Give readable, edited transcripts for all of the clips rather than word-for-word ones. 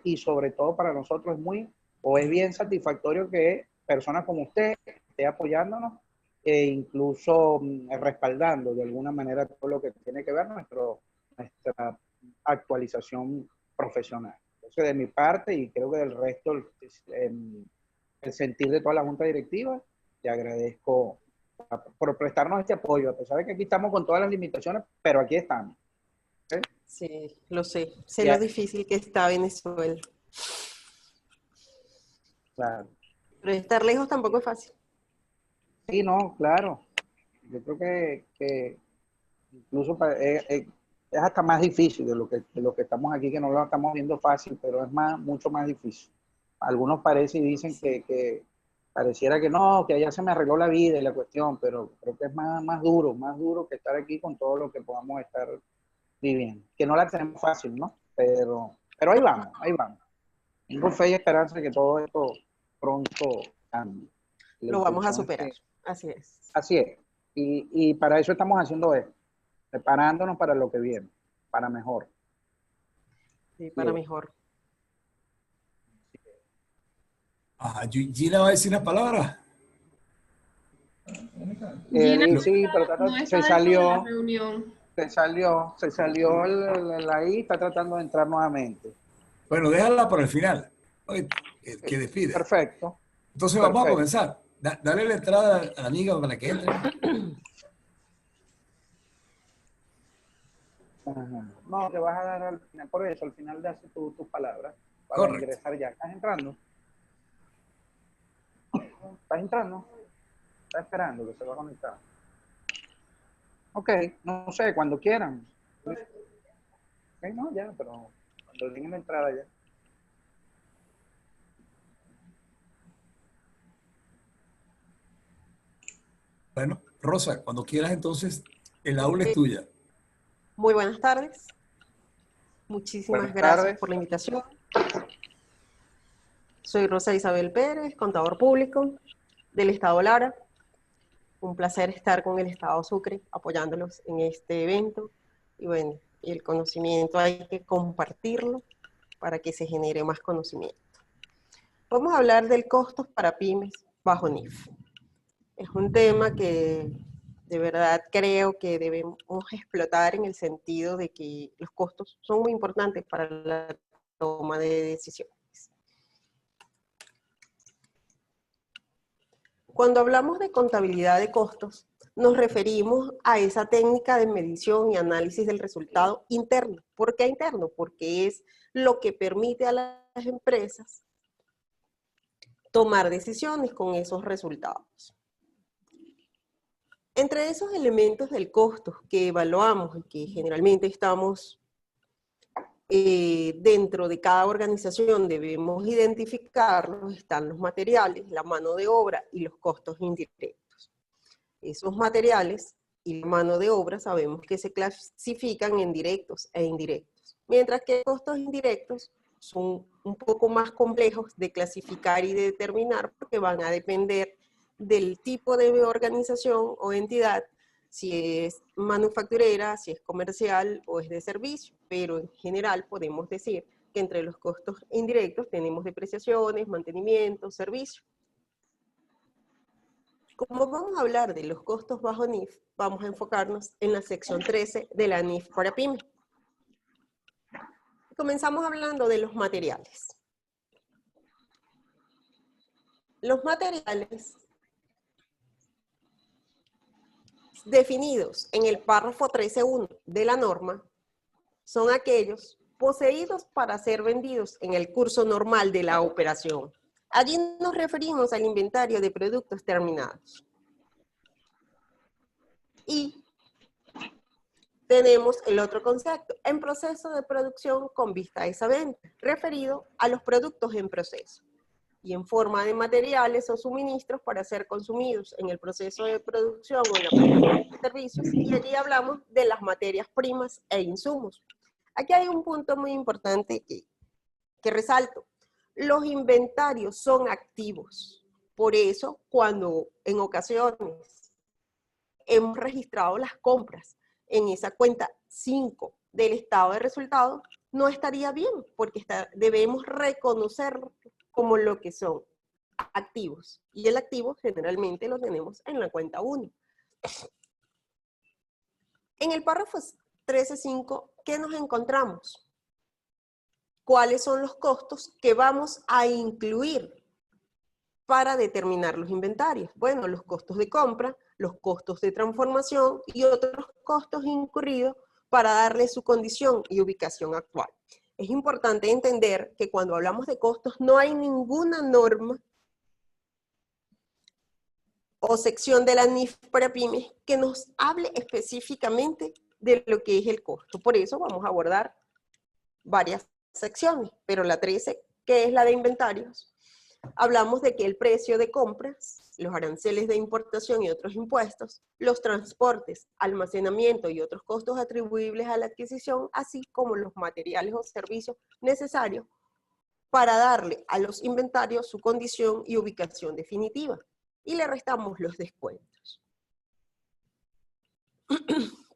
y sobre todo para nosotros es bien satisfactorio que personas como usted esté apoyándonos e incluso respaldando de alguna manera todo lo que tiene que ver nuestra actualización profesional. Entonces, de mi parte, y creo que del resto, el sentir de toda la Junta Directiva, te agradezco por prestarnos este apoyo, a pesar de que aquí estamos con todas las limitaciones, pero aquí estamos. ¿Okay? Sí, lo sé. Sé lo difícil que está Venezuela. Claro. Pero estar lejos tampoco es fácil. Sí, no, claro. Yo creo que incluso es hasta más difícil de lo que estamos aquí, que no lo estamos viendo fácil, pero es mucho más difícil. Algunos parecen y dicen que pareciera que no, que allá se me arregló la vida y la cuestión, pero creo que es más duro que estar aquí con todo lo que podamos estar viviendo. Que no la tenemos fácil, ¿no? Pero ahí vamos, ahí vamos. Tengo fe y esperanza de que todo esto pronto cambie. Lo vamos a superar, así es. Así es. Y para eso estamos haciendo esto, preparándonos para lo que viene, para mejor. Sí, para mejor. Gina va a decir una palabra. Sí, pero no se salió. Reunión. Se salió ahí, está tratando de entrar nuevamente. Bueno, déjala para el final, que despide. Perfecto. Entonces vamos a comenzar. Dale la entrada a la amiga para que entre. No, te vas a dar al final, por eso, al final de hacer tus palabras, para Correcto. ingresar ya. ¿Estás entrando? ¿Estás entrando? ¿Estás esperando que se va a conectar? Ok, no sé, cuando quieran. Okay, no, ya, pero cuando lleguen la entrada ya. Bueno, Rosa, cuando quieras entonces, el aula es tuya. Muy buenas tardes. Muchísimas gracias por la invitación. Soy Rosa Isabel Pérez, contador público del Estado Lara. Un placer estar con el Estado Sucre apoyándolos en este evento. Y bueno, el conocimiento hay que compartirlo para que se genere más conocimiento. Vamos a hablar del costos para pymes bajo NIF. Es un tema que de verdad creo que debemos explotar en el sentido de que los costos son muy importantes para la toma de decisiones. Cuando hablamos de contabilidad de costos, nos referimos a esa técnica de medición y análisis del resultado interno. ¿Por qué interno? Porque es lo que permite a las empresas tomar decisiones con esos resultados. Entre esos elementos del costo que evaluamos y que generalmente estamos dentro de cada organización debemos identificarlos, están los materiales, la mano de obra y los costos indirectos. Esos materiales y la mano de obra sabemos que se clasifican en directos e indirectos, mientras que costos indirectos son un poco más complejos de clasificar y de determinar porque van a depender del tipo de organización o entidad, si es manufacturera, si es comercial o es de servicio, pero en general podemos decir que entre los costos indirectos tenemos depreciaciones, mantenimiento, servicio. Como vamos a hablar de los costos bajo NIF, vamos a enfocarnos en la sección 13 de la NIF para PYME. Comenzamos hablando de los materiales. Los materiales definidos en el párrafo 13.1 de la norma son aquellos poseídos para ser vendidos en el curso normal de la operación. Allí nos referimos al inventario de productos terminados. Y tenemos el otro concepto, en proceso de producción con vista a esa venta, referido a los productos en proceso y en forma de materiales o suministros para ser consumidos en el proceso de producción o en la prestación de servicios, y allí hablamos de las materias primas e insumos. Aquí hay un punto muy importante que resalto. Los inventarios son activos. Por eso, cuando en ocasiones hemos registrado las compras en esa cuenta 5 del estado de resultados, no estaría bien, porque debemos reconocer como lo que son activos. Y el activo generalmente lo tenemos en la cuenta 1. En el párrafo 13.5, ¿qué nos encontramos? ¿Cuáles son los costos que vamos a incluir para determinar los inventarios? Bueno, los costos de compra, los costos de transformación y otros costos incurridos para darle su condición y ubicación actual. Es importante entender que cuando hablamos de costos no hay ninguna norma o sección de la NIF para pymes que nos hable específicamente de lo que es el costo. Por eso vamos a abordar varias secciones, pero la 13, que es la de inventarios, hablamos de que el precio de compras, los aranceles de importación y otros impuestos, los transportes, almacenamiento y otros costos atribuibles a la adquisición, así como los materiales o servicios necesarios para darle a los inventarios su condición y ubicación definitiva. Y le restamos los descuentos.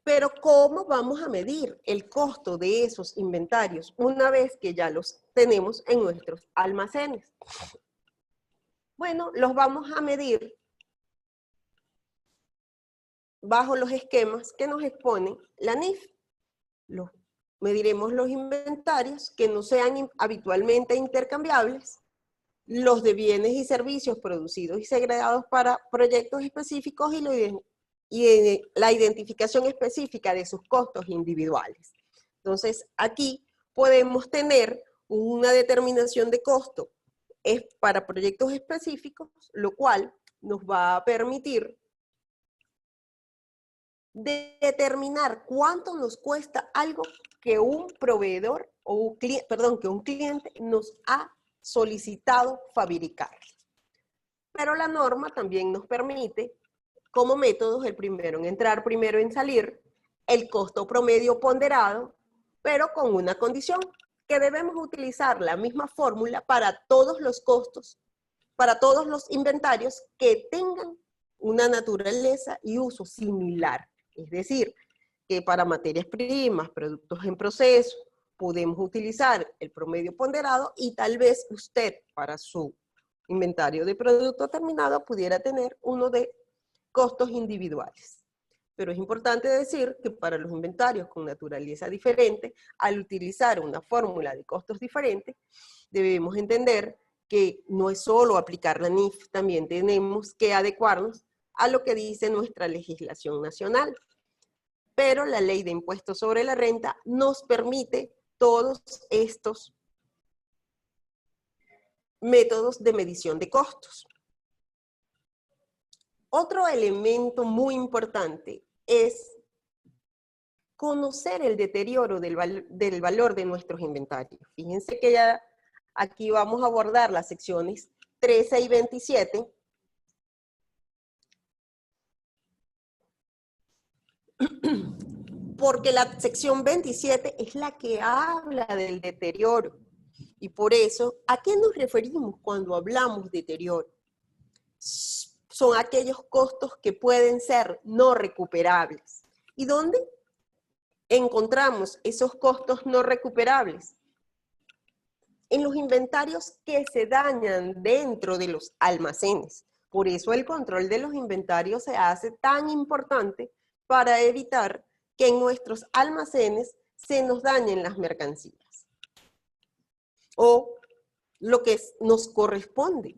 Pero ¿cómo vamos a medir el costo de esos inventarios una vez que ya los tenemos en nuestros almacenes? Bueno, los vamos a medir bajo los esquemas que nos expone la NIF. Mediremos los inventarios que no sean habitualmente intercambiables, los de bienes y servicios producidos y segregados para proyectos específicos y la identificación específica de sus costos individuales. Entonces, aquí podemos tener una determinación de costo para proyectos específicos, lo cual nos va a permitir determinar cuánto nos cuesta algo que un proveedor o que un cliente nos ha solicitado fabricar. Pero la norma también nos permite, como métodos, el primero en entrar, primero en salir, el costo promedio ponderado, pero con una condición, que debemos utilizar la misma fórmula para todos los costos, para todos los inventarios que tengan una naturaleza y uso similar. Es decir, que para materias primas, productos en proceso, podemos utilizar el promedio ponderado y tal vez usted para su inventario de producto terminado pudiera tener uno de costos individuales. Pero es importante decir que para los inventarios con naturaleza diferente, al utilizar una fórmula de costos diferentes, debemos entender que no es solo aplicar la NIF, también tenemos que adecuarnos a lo que dice nuestra legislación nacional. Pero la ley de impuestos sobre la renta nos permite todos estos métodos de medición de costos. Otro elemento muy importante es conocer el deterioro del valor de nuestros inventarios. Fíjense que ya aquí vamos a abordar las secciones 13 y 27. Porque la sección 27 es la que habla del deterioro. Y por eso, ¿a qué nos referimos cuando hablamos de deterioro? Son aquellos costos que pueden ser no recuperables. ¿Y dónde encontramos esos costos no recuperables? En los inventarios que se dañan dentro de los almacenes. Por eso el control de los inventarios se hace tan importante para evitar que en nuestros almacenes se nos dañen las mercancías. O lo que nos corresponde,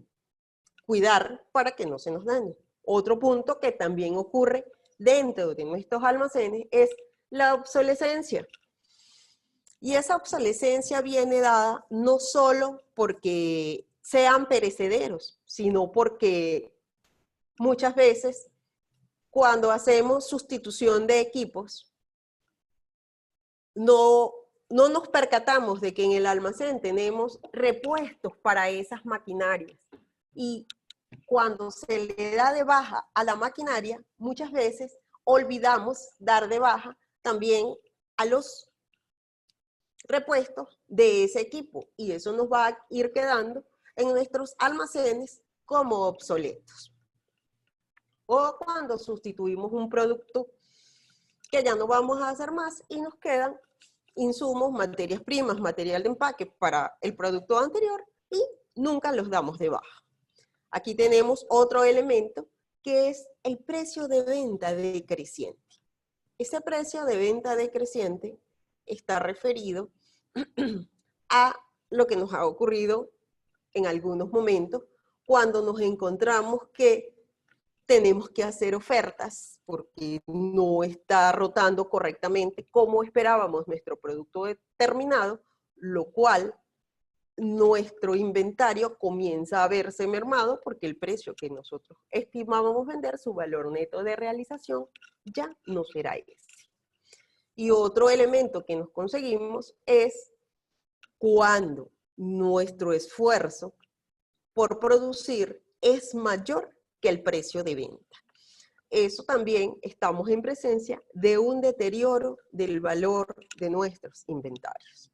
cuidar para que no se nos dañe. Otro punto que también ocurre dentro de nuestros almacenes es la obsolescencia. Y esa obsolescencia viene dada no solo porque sean perecederos, sino porque muchas veces cuando hacemos sustitución de equipos, no nos percatamos de que en el almacén tenemos repuestos para esas maquinarias. Y cuando se le da de baja a la maquinaria, muchas veces olvidamos dar de baja también a los repuestos de ese equipo. Y eso nos va a ir quedando en nuestros almacenes como obsoletos. O cuando sustituimos un producto que ya no vamos a hacer más y nos quedan insumos, materias primas, material de empaque para el producto anterior y nunca los damos de baja. Aquí tenemos otro elemento que es el precio de venta decreciente. Ese precio de venta decreciente está referido a lo que nos ha ocurrido en algunos momentos cuando nos encontramos que tenemos que hacer ofertas porque no está rotando correctamente como esperábamos nuestro producto determinado, lo cual nuestro inventario comienza a verse mermado porque el precio que nosotros estimábamos vender, su valor neto de realización, ya no será ese. Y otro elemento que nos conseguimos es cuando nuestro esfuerzo por producir es mayor que el precio de venta. Eso también estamos en presencia de un deterioro del valor de nuestros inventarios.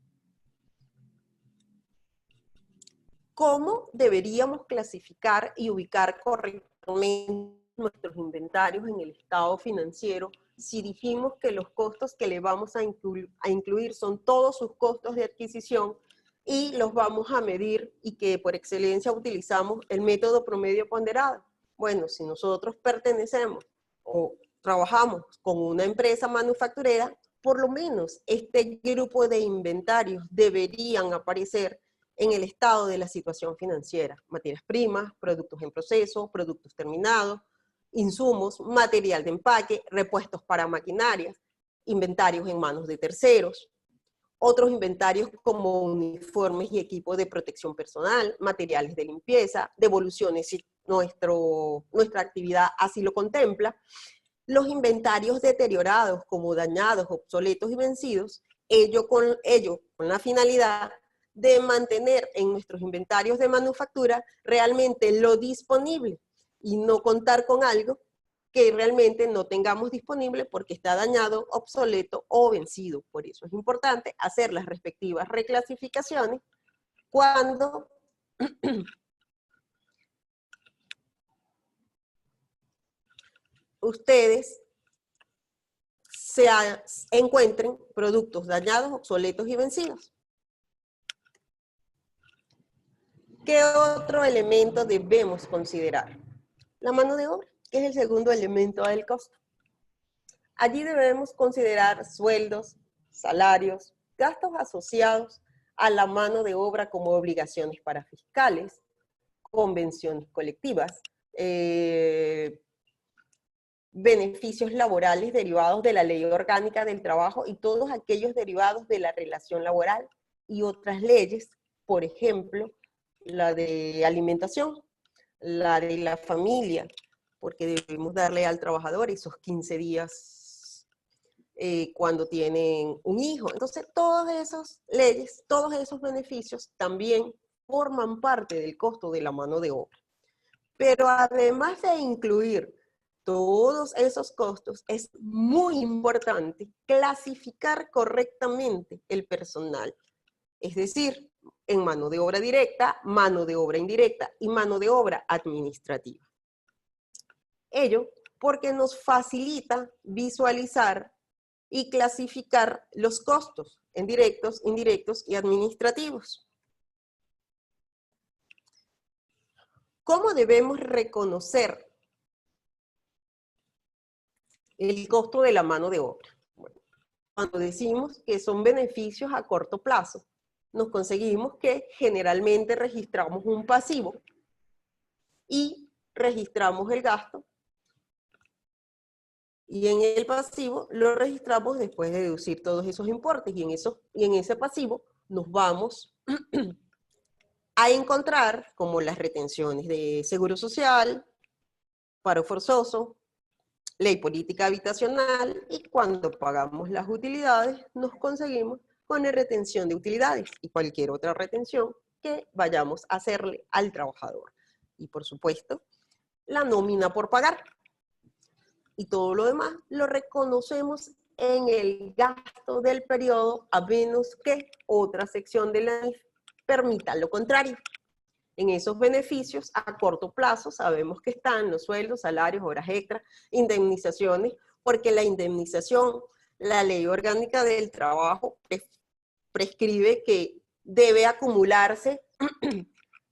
¿Cómo deberíamos clasificar y ubicar correctamente nuestros inventarios en el estado financiero si dijimos que los costos que le vamos a incluir son todos sus costos de adquisición y los vamos a medir y que por excelencia utilizamos el método promedio ponderado? Bueno, si nosotros pertenecemos o trabajamos con una empresa manufacturera, por lo menos este grupo de inventarios deberían aparecer en el estado de la situación financiera: materias primas, productos en proceso, productos terminados, insumos, material de empaque, repuestos para maquinarias, inventarios en manos de terceros, otros inventarios como uniformes y equipos de protección personal, materiales de limpieza, devoluciones si nuestra actividad así lo contempla, los inventarios deteriorados como dañados, obsoletos y vencidos, ello con la finalidad de mantener en nuestros inventarios de manufactura realmente lo disponible y no contar con algo que realmente no tengamos disponible porque está dañado, obsoleto o vencido. Por eso es importante hacer las respectivas reclasificaciones cuando ustedes se encuentren productos dañados, obsoletos y vencidos. ¿Qué otro elemento debemos considerar? La mano de obra, que es el segundo elemento del costo. Allí debemos considerar sueldos, salarios, gastos asociados a la mano de obra como obligaciones para fiscales, convenciones colectivas, beneficios laborales derivados de la Ley Orgánica del Trabajo y todos aquellos derivados de la relación laboral y otras leyes, por ejemplo, la de alimentación, la de la familia, porque debemos darle al trabajador esos 15 días cuando tienen un hijo. Entonces, todas esas leyes, todos esos beneficios también forman parte del costo de la mano de obra. Pero además de incluir todos esos costos, es muy importante clasificar correctamente el personal. Es decir, en mano de obra directa, mano de obra indirecta y mano de obra administrativa. Ello porque nos facilita visualizar y clasificar los costos en directos, indirectos y administrativos. ¿Cómo debemos reconocer el costo de la mano de obra? Bueno, cuando decimos que son beneficios a corto plazo, nos conseguimos que generalmente registramos un pasivo y registramos el gasto, y en el pasivo lo registramos después de deducir todos esos importes, y en ese pasivo nos vamos a encontrar como las retenciones de seguro social, paro forzoso, ley política habitacional, y cuando pagamos las utilidades nos conseguimos con la retención de utilidades y cualquier otra retención que vayamos a hacerle al trabajador. Y por supuesto, la nómina por pagar. Y todo lo demás lo reconocemos en el gasto del periodo, a menos que otra sección de la NIF permita lo contrario. En esos beneficios a corto plazo sabemos que están los sueldos, salarios, horas extras, indemnizaciones, porque la indemnización la Ley Orgánica del Trabajo prescribe que debe acumularse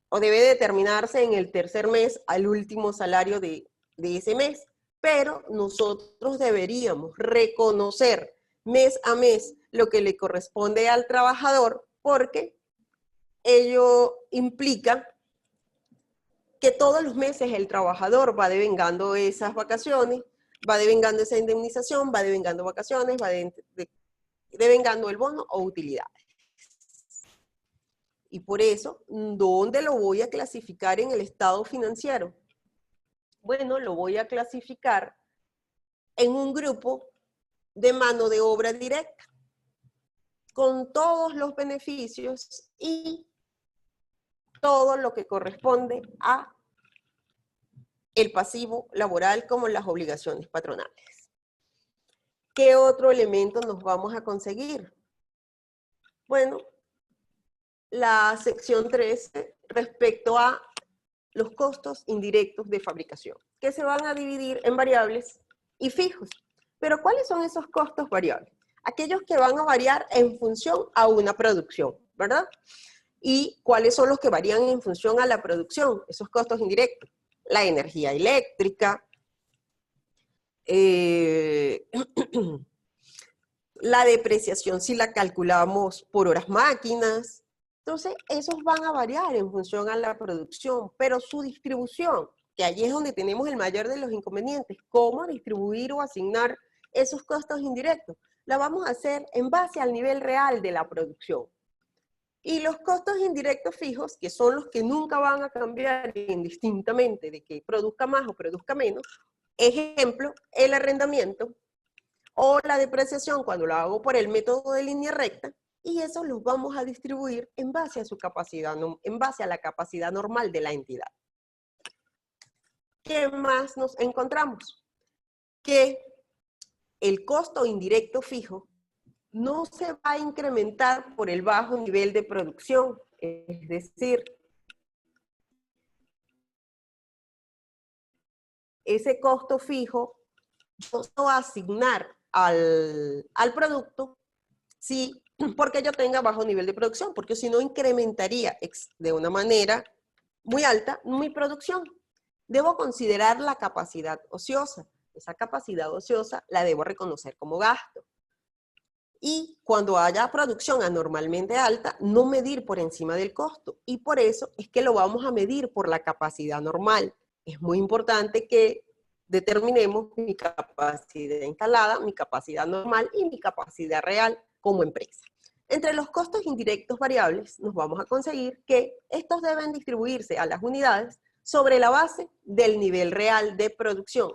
o debe determinarse en el tercer mes al último salario de ese mes. Pero nosotros deberíamos reconocer mes a mes lo que le corresponde al trabajador, porque ello implica que todos los meses el trabajador va devengando esas vacaciones, va devengando esa indemnización, va devengando vacaciones, va devengando el bono o utilidades. Y por eso, ¿dónde lo voy a clasificar en el estado financiero? Bueno, lo voy a clasificar en un grupo de mano de obra directa, con todos los beneficios y todo lo que corresponde a el pasivo laboral como las obligaciones patronales. ¿Qué otro elemento nos vamos a conseguir? Bueno, la sección 13 respecto a los costos indirectos de fabricación, que se van a dividir en variables y fijos. Pero ¿cuáles son esos costos variables? Aquellos que van a variar en función a una producción, ¿verdad? ¿Y cuáles son los que varían en función a la producción? Esos costos indirectos. La energía eléctrica, la depreciación si la calculamos por horas máquinas. Entonces, esos van a variar en función a la producción, pero su distribución, que allí es donde tenemos el mayor de los inconvenientes, cómo distribuir o asignar esos costos indirectos, la vamos a hacer en base al nivel real de la producción. Y los costos indirectos fijos, que son los que nunca van a cambiar indistintamente de que produzca más o produzca menos, ejemplo, el arrendamiento o la depreciación cuando lo hago por el método de línea recta, y eso los vamos a distribuir en base a su capacidad, en base a la capacidad normal de la entidad. ¿Qué más nos encontramos? Que el costo indirecto fijo no se va a incrementar por el bajo nivel de producción, es decir, ese costo fijo yo se va a asignar al producto sí, porque yo tenga bajo nivel de producción, porque si no incrementaría de una manera muy alta mi producción. Debo considerar la capacidad ociosa. Esa capacidad ociosa la debo reconocer como gasto. Y cuando haya producción anormalmente alta, no medir por encima del costo. Y por eso es que lo vamos a medir por la capacidad normal. Es muy importante que determinemos mi capacidad instalada, mi capacidad normal y mi capacidad real como empresa. Entre los costos indirectos variables, nos vamos a conseguir que estos deben distribuirse a las unidades sobre la base del nivel real de producción.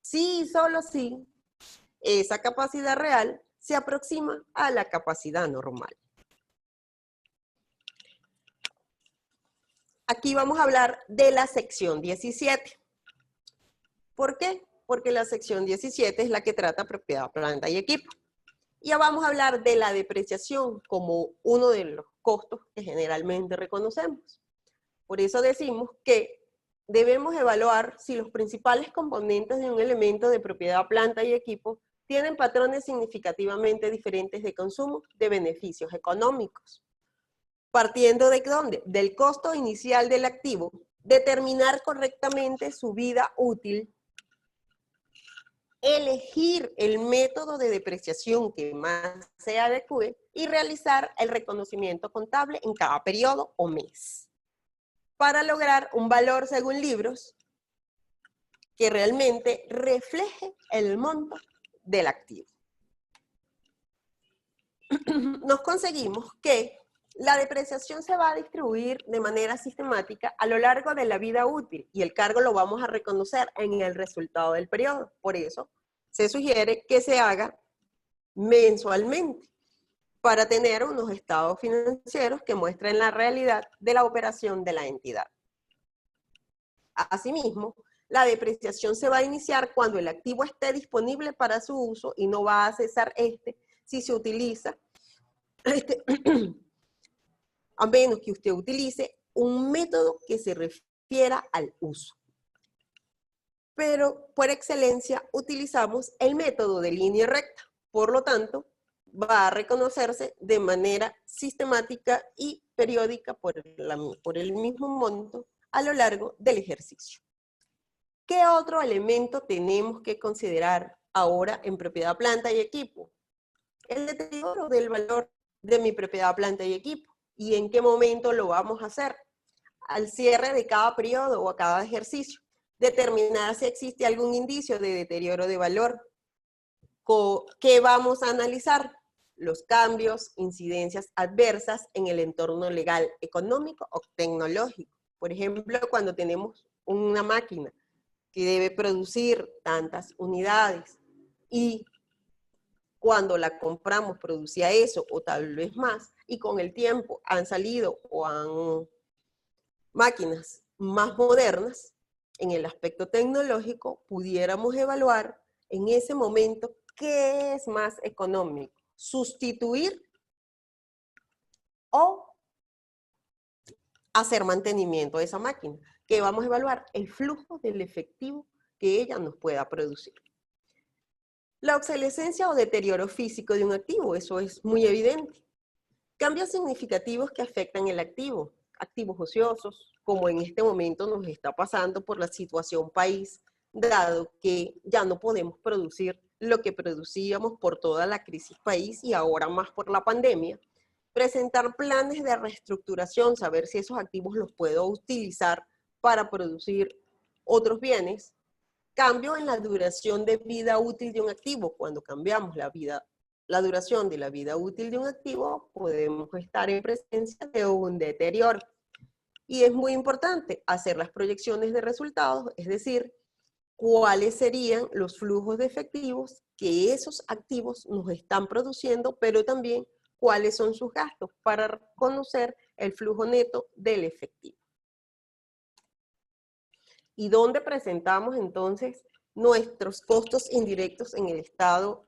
Sí y solo si esa capacidad real se aproxima a la capacidad normal. Aquí vamos a hablar de la sección 17. ¿Por qué? Porque la sección 17 es la que trata propiedad, planta y equipo. Ya vamos a hablar de la depreciación como uno de los costos que generalmente reconocemos. Por eso decimos que debemos evaluar si los principales componentes de un elemento de propiedad, planta y equipo tienen patrones significativamente diferentes de consumo de beneficios económicos. Partiendo de ¿dónde? Del costo inicial del activo, determinar correctamente su vida útil, elegir el método de depreciación que más se adecue y realizar el reconocimiento contable en cada periodo o mes, para lograr un valor según libros que realmente refleje el monto del activo. Nos conseguimos que la depreciación se va a distribuir de manera sistemática a lo largo de la vida útil y el cargo lo vamos a reconocer en el resultado del periodo. Por eso se sugiere que se haga mensualmente para tener unos estados financieros que muestren la realidad de la operación de la entidad. Asimismo, la depreciación se va a iniciar cuando el activo esté disponible para su uso y no va a cesar si se utiliza, a menos que usted utilice un método que se refiera al uso. Pero por excelencia utilizamos el método de línea recta. Por lo tanto, va a reconocerse de manera sistemática y periódica por el mismo monto a lo largo del ejercicio. ¿Qué otro elemento tenemos que considerar ahora en propiedad, planta y equipo? El deterioro del valor de mi propiedad, planta y equipo. ¿Y en qué momento lo vamos a hacer? Al cierre de cada periodo o a cada ejercicio. Determinar si existe algún indicio de deterioro de valor. ¿Qué vamos a analizar? Los cambios, incidencias adversas en el entorno legal, económico o tecnológico. Por ejemplo, cuando tenemos una máquina que debe producir tantas unidades y cuando la compramos producía eso o tal vez más, y con el tiempo han salido o han máquinas más modernas en el aspecto tecnológico, pudiéramos evaluar en ese momento qué es más económico, sustituir o hacer mantenimiento de esa máquina, que vamos a evaluar el flujo del efectivo que ella nos pueda producir. La obsolescencia o deterioro físico de un activo, eso es muy evidente. Cambios significativos que afectan el activo, activos ociosos, como en este momento nos está pasando por la situación país, dado que ya no podemos producir lo que producíamos por toda la crisis país y ahora más por la pandemia. Presentar planes de reestructuración, saber si esos activos los puedo utilizar para producir otros bienes. Cambio en la duración de vida útil de un activo. Cuando cambiamos la duración de la vida útil de un activo, podemos estar en presencia de un deterioro. Y es muy importante hacer las proyecciones de resultados, es decir, cuáles serían los flujos de efectivos que esos activos nos están produciendo, pero también cuáles son sus gastos para conocer el flujo neto del efectivo. ¿Y dónde presentamos entonces nuestros costos indirectos en el estado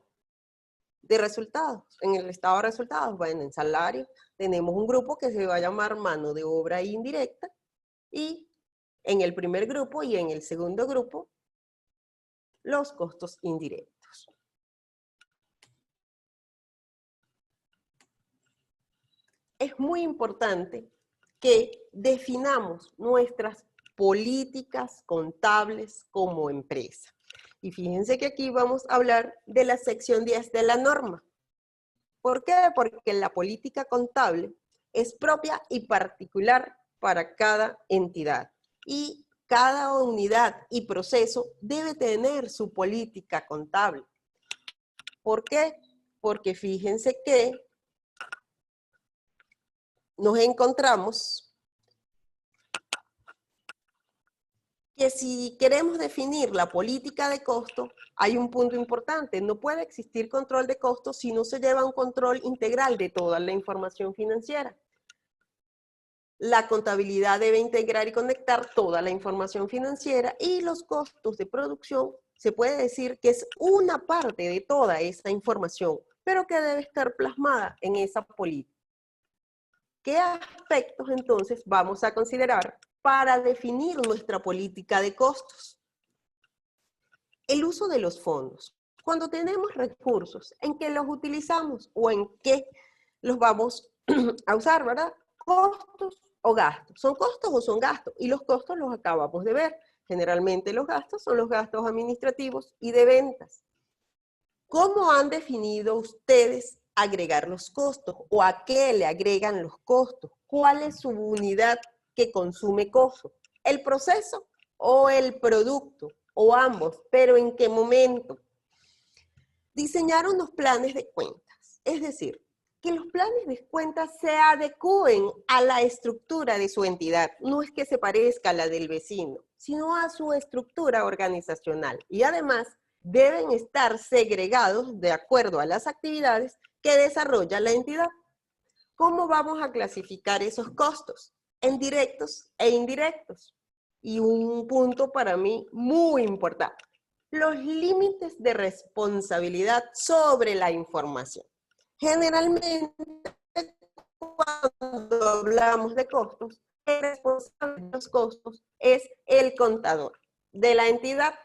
de resultados? En el estado de resultados, bueno, en salario tenemos un grupo que se va a llamar mano de obra indirecta, y en el primer grupo y en el segundo grupo, los costos indirectos. Es muy importante que definamos nuestras políticas contables como empresa. Y fíjense que aquí vamos a hablar de la sección 10 de la norma. ¿Por qué? Porque la política contable es propia y particular para cada entidad. Y cada unidad y proceso debe tener su política contable. ¿Por qué? Porque fíjense que nos encontramos que si queremos definir la política de costo, hay un punto importante. No puede existir control de costos si no se lleva un control integral de toda la información financiera. La contabilidad debe integrar y conectar toda la información financiera, y los costos de producción se puede decir que es una parte de toda esa información, pero que debe estar plasmada en esa política. ¿Qué aspectos entonces vamos a considerar para definir nuestra política de costos? El uso de los fondos. Cuando tenemos recursos, ¿en qué los utilizamos o en qué los vamos a usar, verdad? ¿Costos o gastos? ¿Son costos o son gastos? Y los costos los acabamos de ver. Generalmente los gastos son los gastos administrativos y de ventas. ¿Cómo han definido ustedes agregar los costos o a qué le agregan los costos? ¿Cuál es su unidad que consume costos? ¿El proceso o el producto? O ambos, pero ¿en qué momento? Diseñar unos planes de cuentas, es decir, que los planes de cuentas se adecúen a la estructura de su entidad. No es que se parezca a la del vecino, sino a su estructura organizacional. Y además deben estar segregados de acuerdo a las actividades que desarrolla la entidad. ¿Cómo vamos a clasificar esos costos? En directos e indirectos. Y un punto para mí muy importante: los límites de responsabilidad sobre la información. Generalmente, cuando hablamos de costos, el responsable de los costos es el contador de la entidad.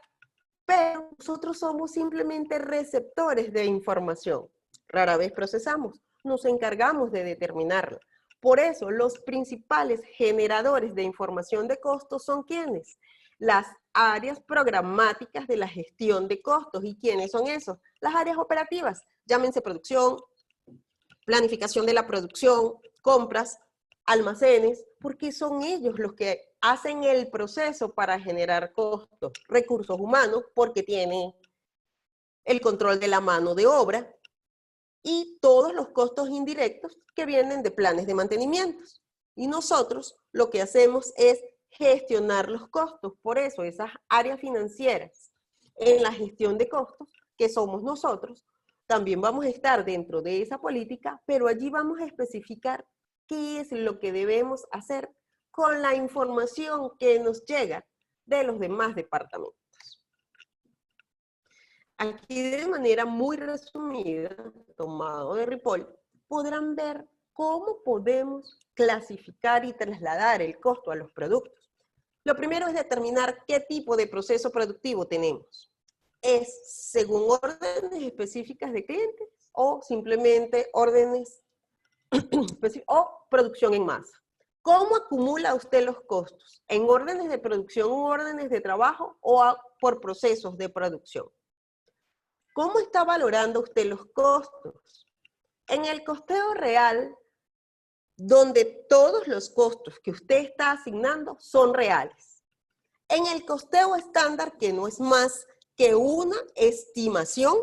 Pero nosotros somos simplemente receptores de información. Rara vez procesamos, nos encargamos de determinarla. Por eso, los principales generadores de información de costos son ¿quiénes? Las áreas programáticas de la gestión de costos. ¿Y quiénes son esos? Las áreas operativas, llámense producción, planificación de la producción, compras, almacenes, porque son ellos los que hacen el proceso para generar costos. Recursos humanos, porque tienen el control de la mano de obra, y todos los costos indirectos que vienen de planes de mantenimiento. Y nosotros lo que hacemos es gestionar los costos. Por eso esas áreas financieras en la gestión de costos, que somos nosotros, también vamos a estar dentro de esa política, pero allí vamos a especificar qué es lo que debemos hacer con la información que nos llega de los demás departamentos. Aquí de manera muy resumida, tomado de Ripoll, podrán ver cómo podemos clasificar y trasladar el costo a los productos. Lo primero es determinar qué tipo de proceso productivo tenemos. ¿Es según órdenes específicas de clientes o simplemente órdenes o producción en masa? ¿Cómo acumula usted los costos? ¿En órdenes de producción o órdenes de trabajo o por procesos de producción? ¿Cómo está valorando usted los costos? En el costeo real, donde todos los costos que usted está asignando son reales. En el costeo estándar, que no es más que una estimación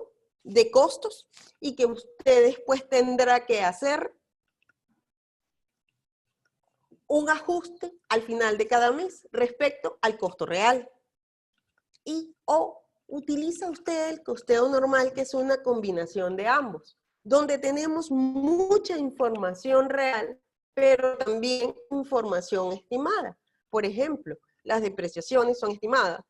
de costos y que usted después tendrá que hacer un ajuste al final de cada mes respecto al costo real. O utiliza usted el costeo normal, que es una combinación de ambos, donde tenemos mucha información real, pero también información estimada. Por ejemplo, las depreciaciones son estimadas.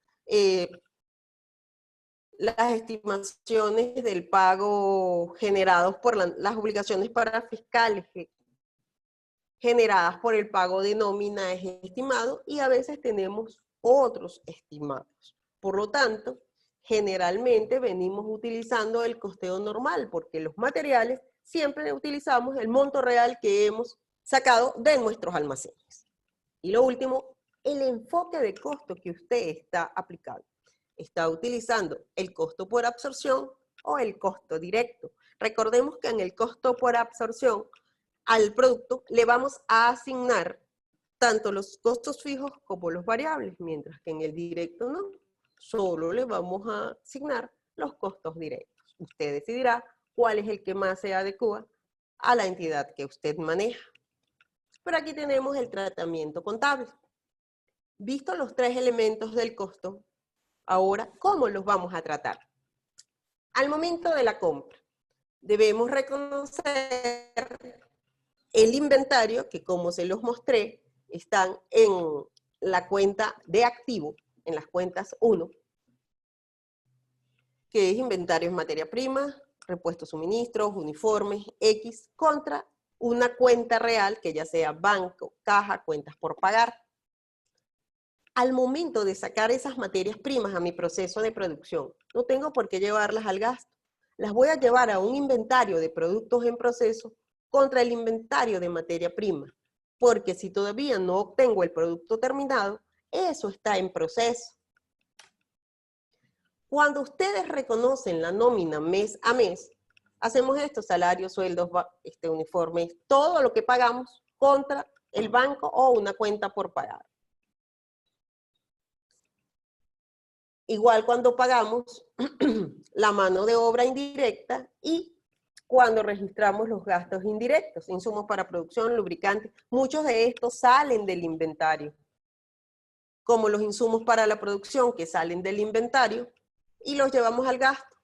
Las estimaciones del pago generados por las obligaciones parafiscales generadas por el pago de nómina es estimado, y a veces tenemos otros estimados. Por lo tanto, generalmente venimos utilizando el costeo normal, porque los materiales siempre utilizamos el monto real que hemos sacado de nuestros almacenes. Y lo último, el enfoque de costo que usted está aplicando. ¿Está utilizando el costo por absorción o el costo directo? Recordemos que en el costo por absorción al producto le vamos a asignar tanto los costos fijos como los variables, mientras que en el directo no. Solo le vamos a asignar los costos directos. Usted decidirá cuál es el que más se adecua a la entidad que usted maneja. Pero aquí tenemos el tratamiento contable. Visto los tres elementos del costo, ahora, ¿cómo los vamos a tratar? Al momento de la compra, debemos reconocer el inventario, que como se los mostré, están en la cuenta de activo, en las cuentas 1, que es inventario en materia prima, repuestos, suministros, uniformes, X, contra una cuenta real, que ya sea banco, caja, cuentas por pagar. Al momento de sacar esas materias primas a mi proceso de producción, no tengo por qué llevarlas al gasto. Las voy a llevar a un inventario de productos en proceso contra el inventario de materia prima, porque si todavía no obtengo el producto terminado, eso está en proceso. Cuando ustedes reconocen la nómina mes a mes, hacemos esto: salarios, sueldos, uniformes, todo lo que pagamos contra el banco o una cuenta por pagar. Igual cuando pagamos la mano de obra indirecta y cuando registramos los gastos indirectos, insumos para producción, lubricantes, muchos de estos salen del inventario, como los insumos para la producción que salen del inventario y los llevamos al gasto.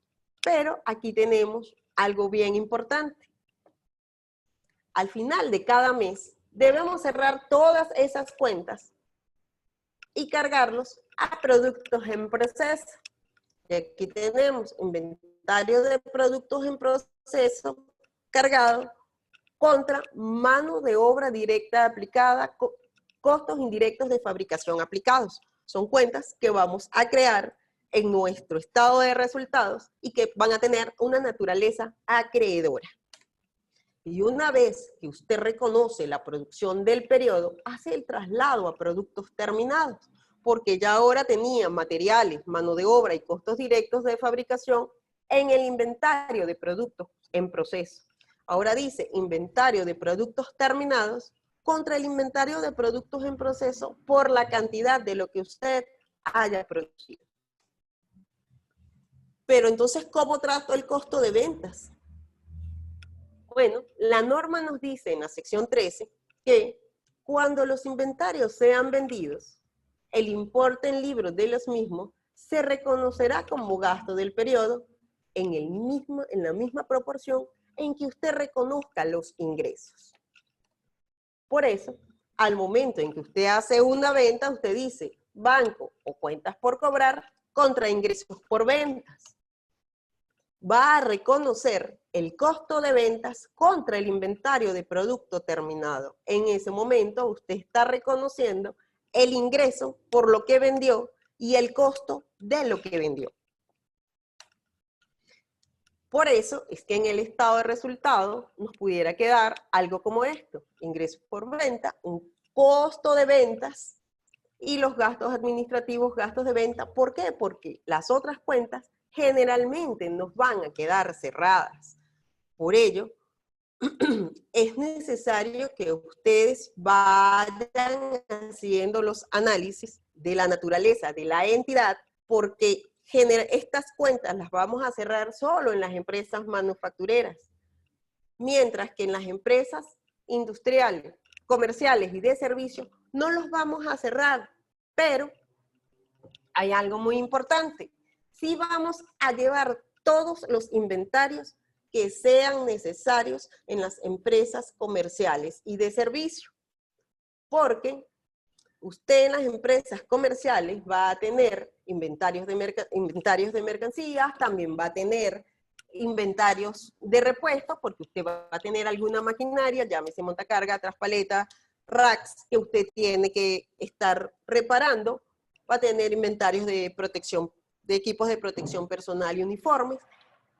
Pero aquí tenemos algo bien importante. Al final de cada mes debemos cerrar todas esas cuentas y cargarlos a productos en proceso. Y aquí tenemos inventario de productos en proceso cargado contra mano de obra directa aplicada, costos indirectos de fabricación aplicados. Son cuentas que vamos a crear en nuestro estado de resultados y que van a tener una naturaleza acreedora. Y una vez que usted reconoce la producción del periodo, hace el traslado a productos terminados, porque ya ahora tenía materiales, mano de obra y costos directos de fabricación en el inventario de productos en proceso. Ahora dice inventario de productos terminados contra el inventario de productos en proceso por la cantidad de lo que usted haya producido. Pero entonces, ¿cómo trato el costo de ventas? Bueno, la norma nos dice en la sección 13 que cuando los inventarios sean vendidos, el importe en libros de los mismos se reconocerá como gasto del periodo en la misma proporción en que usted reconozca los ingresos. Por eso, al momento en que usted hace una venta, usted dice banco o cuentas por cobrar contra ingresos por ventas. Va a reconocer el costo de ventas contra el inventario de producto terminado. En ese momento usted está reconociendo el ingreso por lo que vendió y el costo de lo que vendió. Por eso es que en el estado de resultado nos pudiera quedar algo como esto: ingresos por venta, un costo de ventas y los gastos administrativos, gastos de venta. ¿Por qué? Porque las otras cuentas generalmente nos van a quedar cerradas. Por ello, es necesario que ustedes vayan haciendo los análisis de la naturaleza de la entidad, porque estas cuentas las vamos a cerrar solo en las empresas manufactureras, mientras que en las empresas industriales, comerciales y de servicios no los vamos a cerrar. Pero hay algo muy importante: sí vamos a llevar todos los inventarios que sean necesarios en las empresas comerciales y de servicio, porque usted en las empresas comerciales va a tener inventarios de mercancías, también va a tener inventarios de repuestos, porque usted va a tener alguna maquinaria, llámese montacarga, traspaleta, racks, que usted tiene que estar reparando. Va a tener inventarios de protección, de equipos de protección personal y uniformes.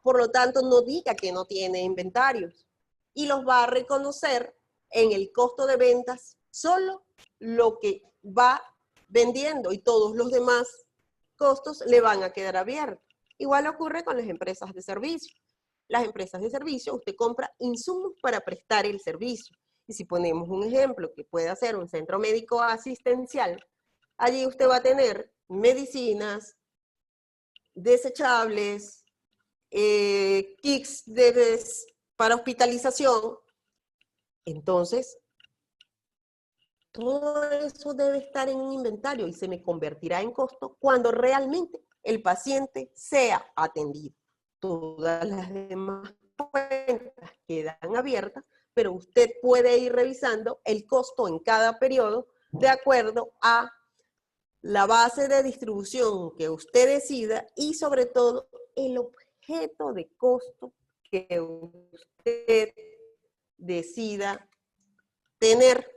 Por lo tanto, no diga que no tiene inventarios. Y los va a reconocer en el costo de ventas solo lo que va vendiendo, y todos los demás costos le van a quedar abiertos. Igual ocurre con las empresas de servicio. Las empresas de servicio, usted compra insumos para prestar el servicio. Y si ponemos un ejemplo que puede ser un centro médico asistencial, allí usted va a tener medicinas, desechables, kits para hospitalización. Entonces, todo eso debe estar en un inventario y se me convertirá en costo cuando realmente el paciente sea atendido. Todas las demás cuentas quedan abiertas, pero usted puede ir revisando el costo en cada periodo de acuerdo a la base de distribución que usted decida y sobre todo el objeto de costo que usted decida tener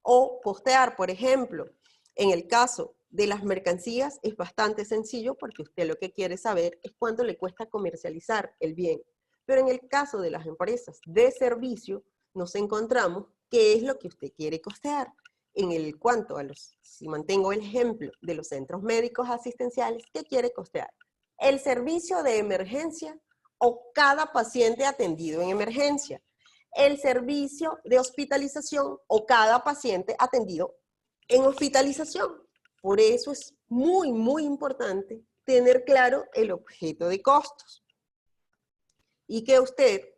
o costear. Por ejemplo, en el caso de las mercancías es bastante sencillo, porque usted lo que quiere saber es cuánto le cuesta comercializar el bien. Pero en el caso de las empresas de servicio, nos encontramos qué es lo que usted quiere costear. En el cuanto a si mantengo el ejemplo de los centros médicos asistenciales, ¿qué quiere costear? El servicio de emergencia o cada paciente atendido en emergencia. El servicio de hospitalización o cada paciente atendido en hospitalización. Por eso es muy, muy importante tener claro el objeto de costos y que usted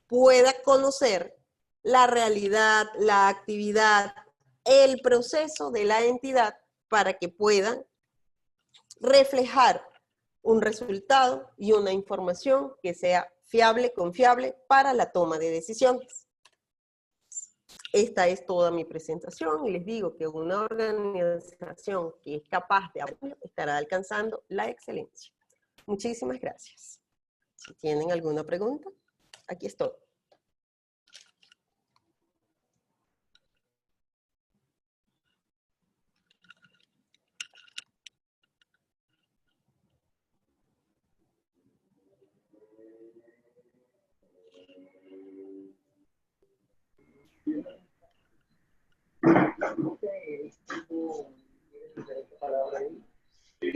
pueda conocer la realidad, la actividad, el proceso de la entidad para que puedan reflejar un resultado y una información que sea fiable, confiable para la toma de decisiones. Esta es toda mi presentación y les digo que una organización que es capaz de apoyo estará alcanzando la excelencia. Muchísimas gracias. Si tienen alguna pregunta, aquí estoy.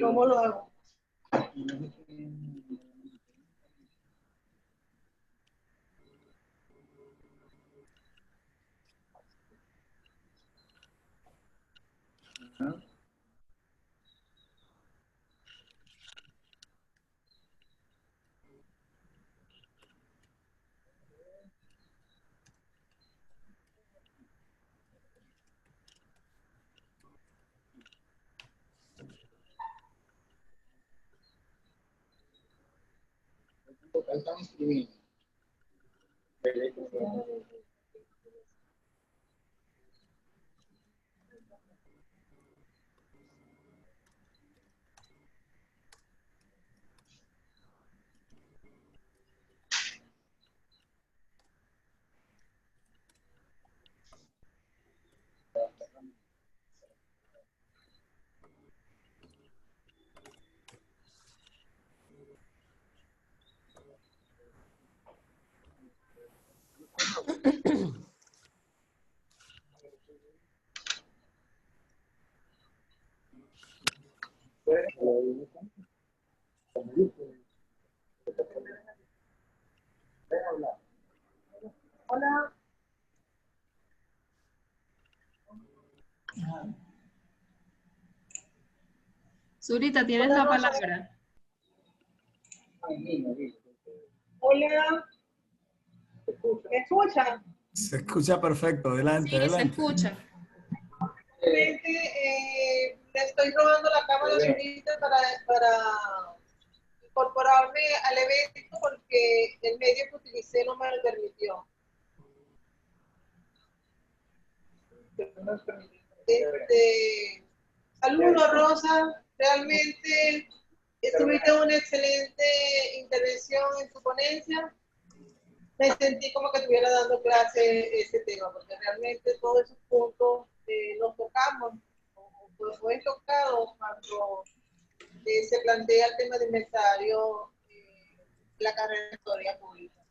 ¿Cómo lo hago? Están escribiendo. Hola. Zurita, tienes la palabra. Hola. ¿Me escuchan? Se escucha perfecto. Adelante, Sí, se adelante. escucha. Le estoy robando la cámara ahorita para incorporarme al evento porque el medio que utilicé no me lo permitió. Saludos, Rosa. Realmente tuviste una excelente intervención en tu ponencia. Me sentí como que estuviera dando clase ese tema, porque realmente todos esos puntos los tocamos, o fue tocado cuando se plantea el tema de inventario en la carrera de historia pública.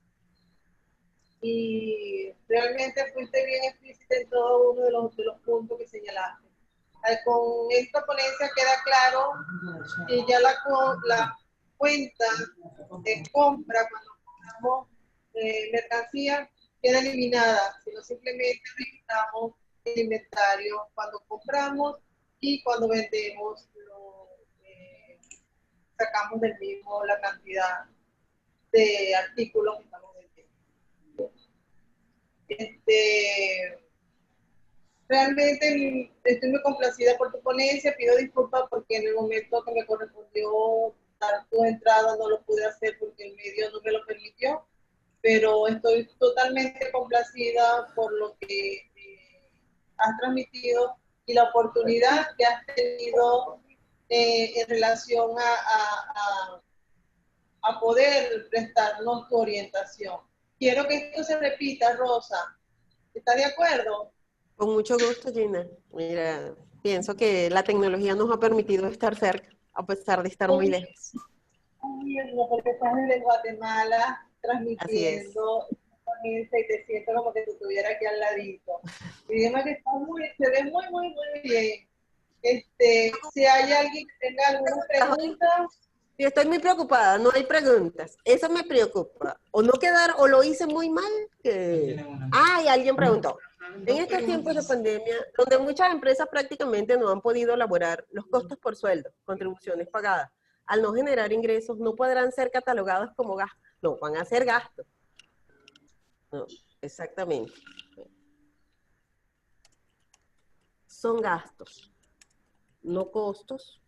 Y realmente fuiste bien explícita en todo uno de los puntos que señalaste. Con esta ponencia queda claro que ya la cuenta de compra cuando compramos mercancía queda eliminada, sino simplemente registramos el inventario cuando compramos y cuando vendemos sacamos del mismo la cantidad de artículos que estamos vendiendo. Realmente estoy muy complacida por tu ponencia, pido disculpas porque en el momento que me correspondió dar tu entrada no lo pude hacer porque el medio no me lo permitió, pero estoy totalmente complacida por lo que has transmitido y la oportunidad que has tenido en relación a poder prestarnos tu orientación. Quiero que esto se repita, Rosa. ¿Estás de acuerdo? Con mucho gusto, Gina. Mira, pienso que la tecnología nos ha permitido estar cerca, a pesar de estar muy lejos. Porque estás desde Guatemala transmitiendo y te siento como que te estuviera aquí al ladito. Y además que está se ve muy bien. Si hay alguien que tenga alguna pregunta. Yo estoy muy preocupada, no hay preguntas. Eso me preocupa. O no quedar, o lo hice muy mal. Y alguien preguntó. En estos tiempos de pandemia, donde muchas empresas prácticamente no han podido elaborar los costos por sueldo, contribuciones pagadas, al no generar ingresos, no podrán ser catalogados como gastos. No, van a ser gastos. No, exactamente. Son gastos, no costos,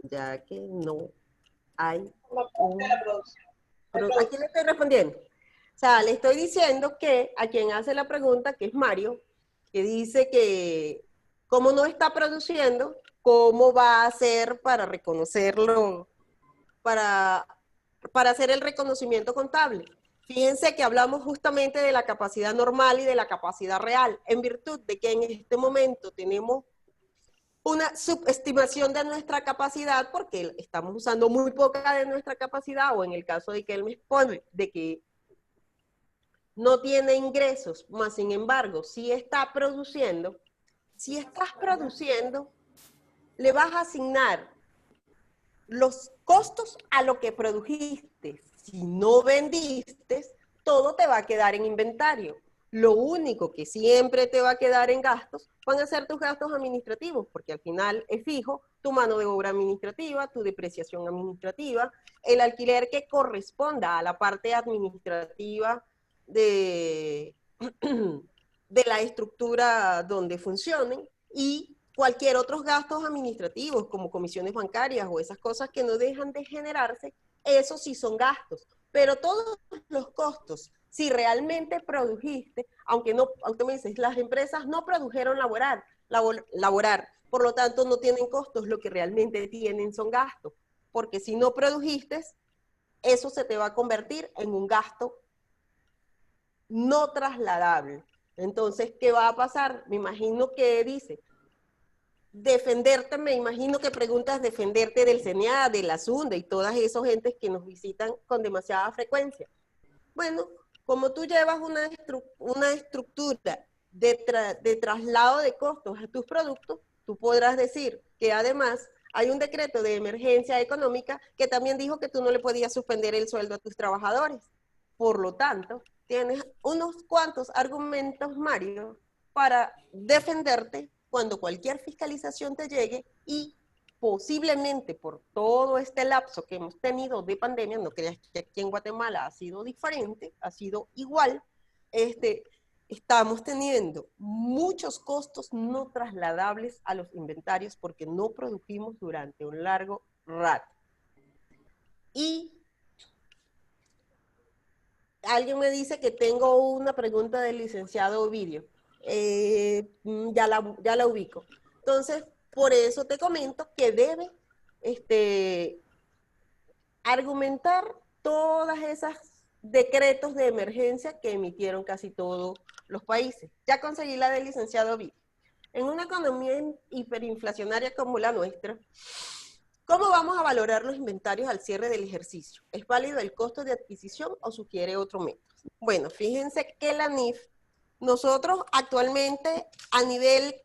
ya que no hay ¿A quién le estoy respondiendo? O sea, le estoy diciendo que a quien hace la pregunta, que es Mario, que dice que como no está produciendo, ¿cómo va a hacer para reconocerlo, para hacer el reconocimiento contable? Fíjense que hablamos justamente de la capacidad normal y de la capacidad real, en virtud de que en este momento tenemos una subestimación de nuestra capacidad porque estamos usando muy poca de nuestra capacidad, o en el caso de que él me expone, de que no tiene ingresos, más sin embargo, si está produciendo, si estás produciendo, le vas a asignar los costos a lo que produjiste. Si no vendiste, todo te va a quedar en inventario. Lo único que siempre te va a quedar en gastos van a ser tus gastos administrativos, porque al final es fijo tu mano de obra administrativa, tu depreciación administrativa, el alquiler que corresponda a la parte administrativa de, de la estructura donde funcionen y cualquier otros gastos administrativos como comisiones bancarias o esas cosas que no dejan de generarse, esos sí son gastos. Pero todos los costos, si realmente produjiste, aunque me dices, las empresas no produjeron laborar, por lo tanto no tienen costos, lo que realmente tienen son gastos, porque si no produjiste, eso se te va a convertir en un gasto no trasladable. Entonces, ¿qué va a pasar? Me imagino que dice, defenderte, me imagino que preguntas defenderte del CNA, de la SUNDE y todas esas gentes que nos visitan con demasiada frecuencia. Bueno, como tú llevas una estructura de traslado de costos a tus productos, tú podrás decir que además hay un decreto de emergencia económica que también dijo que tú no le podías suspender el sueldo a tus trabajadores. Por lo tanto, tienes unos cuantos argumentos, Mario, para defenderte cuando cualquier fiscalización te llegue y posiblemente por todo este lapso que hemos tenido de pandemia, no creas que aquí en Guatemala ha sido diferente, ha sido igual, estamos teniendo muchos costos no trasladables a los inventarios porque no produjimos durante un largo rato. Y alguien me dice que tengo una pregunta del licenciado Ovidio. Ya la ubico. Entonces, por eso te comento que debe argumentar todas esas decretos de emergencia que emitieron casi todos los países. Ya conseguí la del licenciado Ovidio. En una economía hiperinflacionaria como la nuestra, ¿cómo vamos a valorar los inventarios al cierre del ejercicio? ¿Es válido el costo de adquisición o sugiere otro método? Bueno, fíjense que la NIF, nosotros actualmente a nivel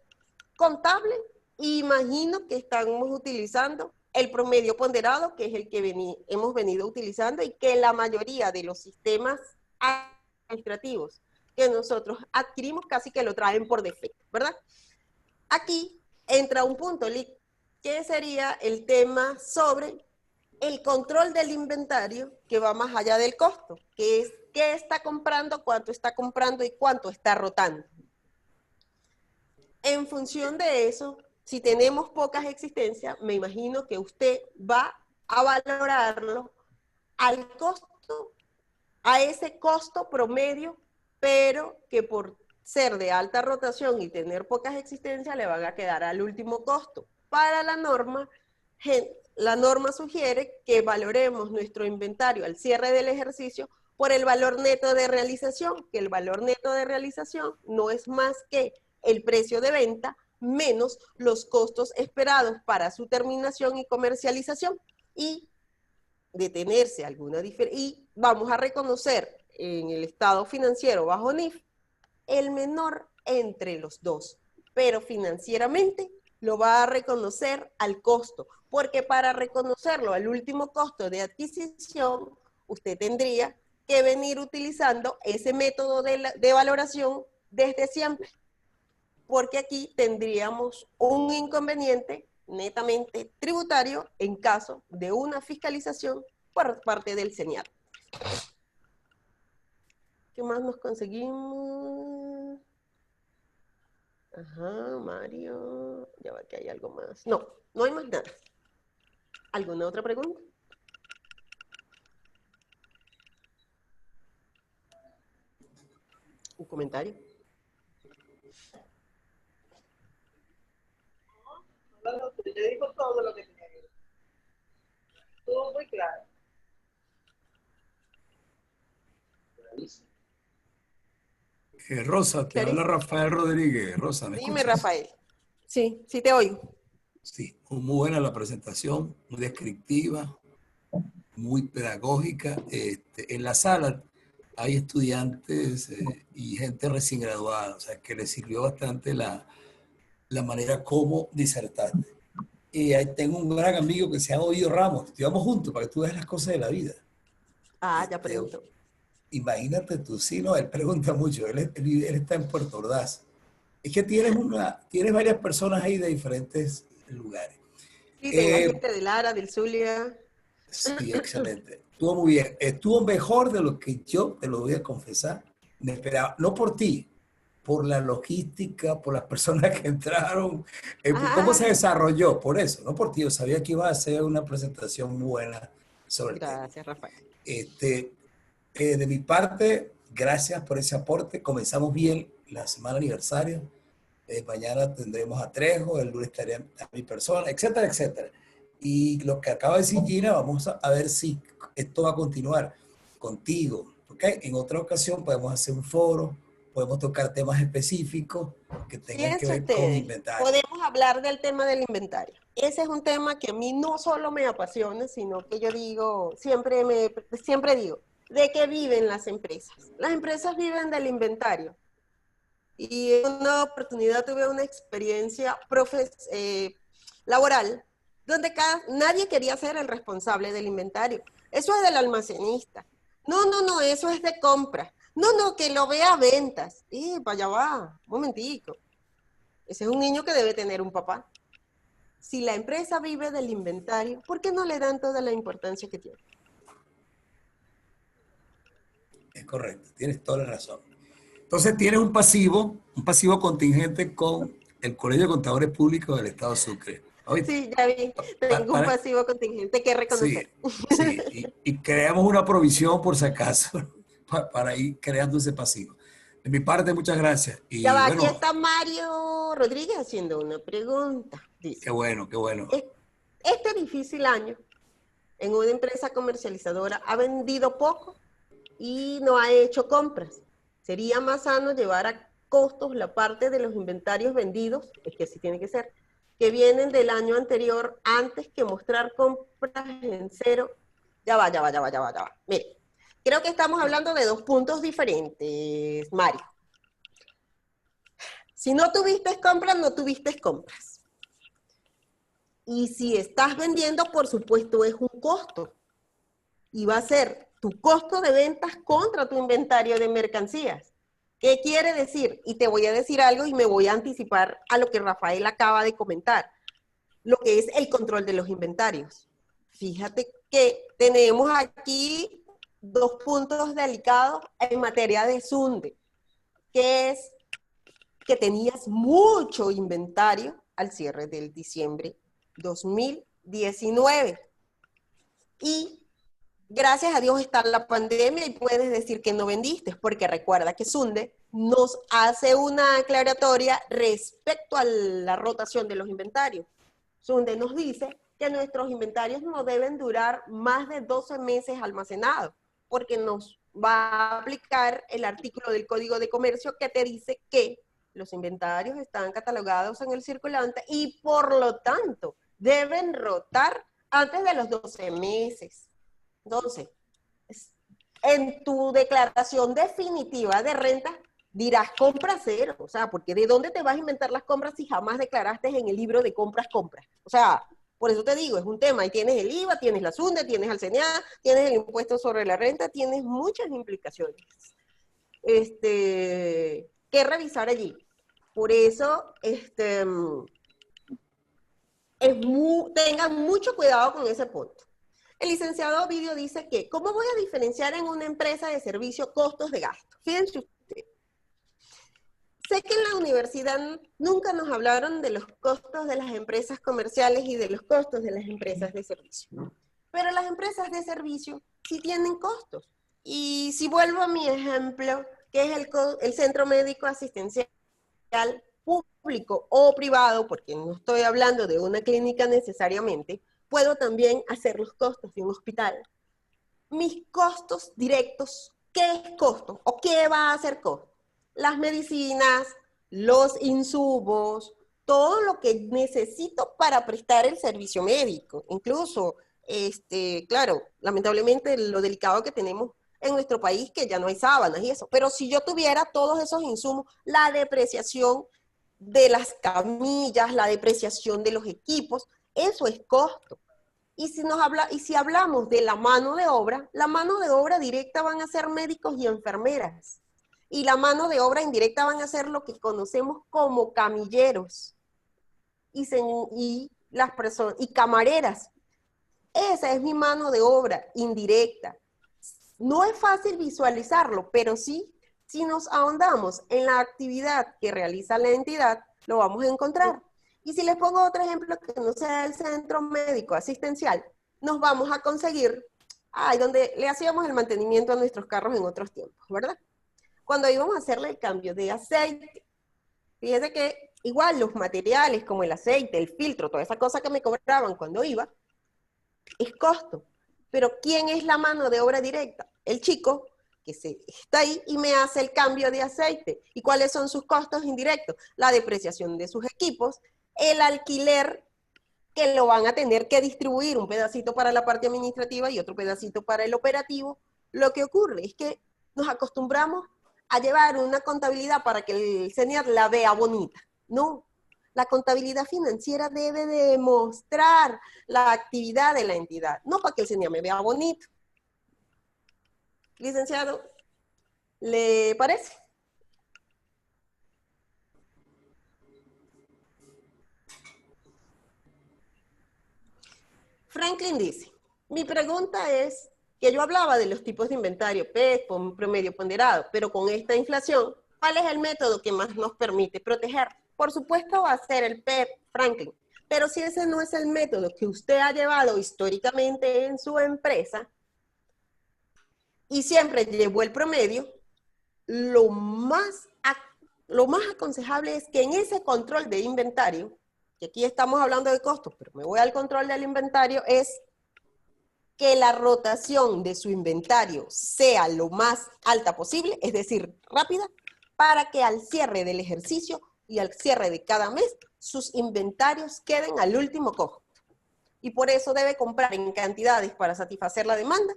contable, imagino que estamos utilizando el promedio ponderado, que es el que hemos venido utilizando y que la mayoría de los sistemas administrativos que nosotros adquirimos casi que lo traen por defecto, ¿verdad? Aquí entra un punto, que sería el tema sobre el control del inventario que va más allá del costo, que es qué está comprando, cuánto está comprando y cuánto está rotando. En función de eso, si tenemos pocas existencias, me imagino que usted va a valorarlo al costo, a ese costo promedio, pero que por ser de alta rotación y tener pocas existencias le van a quedar al último costo. Para la norma sugiere que valoremos nuestro inventario al cierre del ejercicio por el valor neto de realización, que el valor neto de realización no es más que el precio de venta menos los costos esperados para su terminación y comercialización. Y detenerse alguna diferencia, y vamos a reconocer en el estado financiero bajo NIF el menor entre los dos, pero financieramente lo va a reconocer al costo, porque para reconocerlo al último costo de adquisición, usted tendría que venir utilizando ese método de valoración desde siempre, porque aquí tendríamos un inconveniente netamente tributario en caso de una fiscalización por parte del CENIAT. ¿Qué más nos conseguimos? Ajá, Mario. Ya va que hay algo más. No, no hay más nada. ¿Alguna otra pregunta? ¿Un comentario? No, te digo todo lo que tenía que decir. Estuvo muy claro. Rosa, te habla Rafael Rodríguez. Rosa, ¿me Dime, escuchas? Rafael. Sí, sí te oigo. Sí, muy buena la presentación, muy descriptiva, muy pedagógica. En la sala hay estudiantes y gente recién graduada, o sea, que les sirvió bastante la manera como disertaste. Y ahí tengo un gran amigo que se llama Ovidio Ramos, estudiamos juntos para que tú veas las cosas de la vida. Ah, ya Este, preguntó. imagínate tú, sí, no, él pregunta mucho, él está en Puerto Ordaz. Es que tienes varias personas ahí de diferentes lugares. Sí, tengo Eh, gente de Lara, del Zulia. sí, excelente. Estuvo muy bien. Estuvo mejor de lo que yo, te lo voy a confesar, me esperaba. No por ti, por la logística, por las personas que entraron, por cómo se Ah, desarrolló, por eso, no por ti. Yo sabía que iba a ser una presentación muy buena sobre el tema. gracias, Rafael. Este, de mi parte, gracias por ese aporte. Comenzamos bien la semana aniversario. Mañana tendremos a Trejo, el lunes estaré a mi persona, etcétera, etcétera. Y lo que acaba de decir Gina, vamos a ver si esto va a continuar contigo. ¿Ok? En otra ocasión podemos hacer un foro, podemos tocar temas específicos que tengan que Fíjense ver con ustedes, inventario. podemos hablar del tema del inventario. Ese es un tema que a mí no solo me apasiona, sino que yo digo, siempre digo, ¿de qué viven las empresas? Las empresas viven del inventario. Y en una oportunidad tuve una experiencia laboral donde nadie quería ser el responsable del inventario. Eso es del almacenista. No, eso es de compra. No, que lo vea a ventas. Y para allá va, un momentico. Ese es un niño que debe tener un papá. Si la empresa vive del inventario, ¿por qué no le dan toda la importancia que tiene? Es correcto, tienes toda la razón. Entonces tienes un pasivo contingente con el Colegio de Contadores Públicos del Estado Sucre. ¿Oíste? Sí, ya vi, tengo un pasivo contingente que Sí, reconocer. sí, y creamos una provisión por si acaso para ir creando ese pasivo. De mi parte, muchas gracias. Ya Y va, aquí bueno, está Mario Rodríguez haciendo una pregunta. qué Dice, bueno, qué bueno. Este difícil año en una empresa comercializadora ha vendido poco y no ha hecho compras. ¿Sería más sano llevar a costos la parte de los inventarios vendidos, es que así tiene que ser, que vienen del año anterior antes que mostrar compras en cero? Ya va. Mire, creo que estamos hablando de dos puntos diferentes, Mario. Si no tuviste compras, no tuviste compras. Y si estás vendiendo, por supuesto, es un costo. Y va a ser tu costo de ventas contra tu inventario de mercancías. ¿Qué quiere decir? Y te voy a decir algo y me voy a anticipar a lo que Rafael acaba de comentar. Lo que es el control de los inventarios. Fíjate que tenemos aquí dos puntos delicados en materia de SUNDE, que es que tenías mucho inventario al cierre del diciembre 2019. Y gracias a Dios está la pandemia y puedes decir que no vendiste, porque recuerda que Sunde nos hace una aclaratoria respecto a la rotación de los inventarios. Sunde nos dice que nuestros inventarios no deben durar más de 12 meses almacenados, porque nos va a aplicar el artículo del Código de Comercio que te dice que los inventarios están catalogados en el circulante y por lo tanto deben rotar antes de los 12 meses. Entonces, en tu declaración definitiva de renta dirás compra cero, o sea, porque ¿de dónde te vas a inventar las compras si jamás declaraste en el libro de compras? O sea, por eso te digo, es un tema, y tienes el IVA, tienes la SUNDE, tienes el CNA, tienes el impuesto sobre la renta, tienes muchas implicaciones que revisar allí. Por eso, tengan mucho cuidado con ese punto. El licenciado Ovidio dice que, ¿cómo voy a diferenciar en una empresa de servicio costos de gasto? Fíjense ustedes. Sé que en la universidad nunca nos hablaron de los costos de las empresas comerciales y de los costos de las empresas de servicio. Pero las empresas de servicio sí tienen costos. Y si vuelvo a mi ejemplo, que es el centro médico asistencial público o privado, porque no estoy hablando de una clínica necesariamente, puedo también hacer los costos de un hospital. Mis costos directos, ¿qué es costo? ¿O qué va a ser costo? Las medicinas, los insumos, todo lo que necesito para prestar el servicio médico. Incluso, claro, lamentablemente lo delicado que tenemos en nuestro país que ya no hay sábanas y eso. Pero si yo tuviera todos esos insumos, la depreciación de las camillas, la depreciación de los equipos, eso es costo. Y si hablamos de la mano de obra directa van a ser médicos y enfermeras. Y la mano de obra indirecta van a ser lo que conocemos como camilleros y las personas y camareras. Esa es mi mano de obra indirecta. No es fácil visualizarlo, pero sí, si nos ahondamos en la actividad que realiza la entidad, lo vamos a encontrar. Y si les pongo otro ejemplo que no sea el centro médico asistencial, nos vamos a conseguir, donde le hacíamos el mantenimiento a nuestros carros en otros tiempos, ¿verdad? Cuando íbamos a hacerle el cambio de aceite, fíjense que igual los materiales como el aceite, el filtro, toda esa cosa que me cobraban cuando iba, es costo. Pero ¿quién es la mano de obra directa? El chico que está ahí y me hace el cambio de aceite. ¿Y cuáles son sus costos indirectos? La depreciación de sus equipos, el alquiler que lo van a tener que distribuir, un pedacito para la parte administrativa y otro pedacito para el operativo. Lo que ocurre es que nos acostumbramos a llevar una contabilidad para que el CENIAT la vea bonita. No, la contabilidad financiera debe demostrar la actividad de la entidad, no para que el CENIAT me vea bonito. Licenciado, ¿le parece? Franklin dice, mi pregunta es que yo hablaba de los tipos de inventario, PEP, promedio ponderado, pero con esta inflación, ¿cuál es el método que más nos permite proteger? Por supuesto va a ser el PEP, Franklin, pero si ese no es el método que usted ha llevado históricamente en su empresa y siempre llevó el promedio, lo más aconsejable es que en ese control de inventario, que aquí estamos hablando de costos, pero me voy al control del inventario, es que la rotación de su inventario sea lo más alta posible, es decir, rápida, para que al cierre del ejercicio y al cierre de cada mes, sus inventarios queden al último costo. Y por eso debe comprar en cantidades para satisfacer la demanda,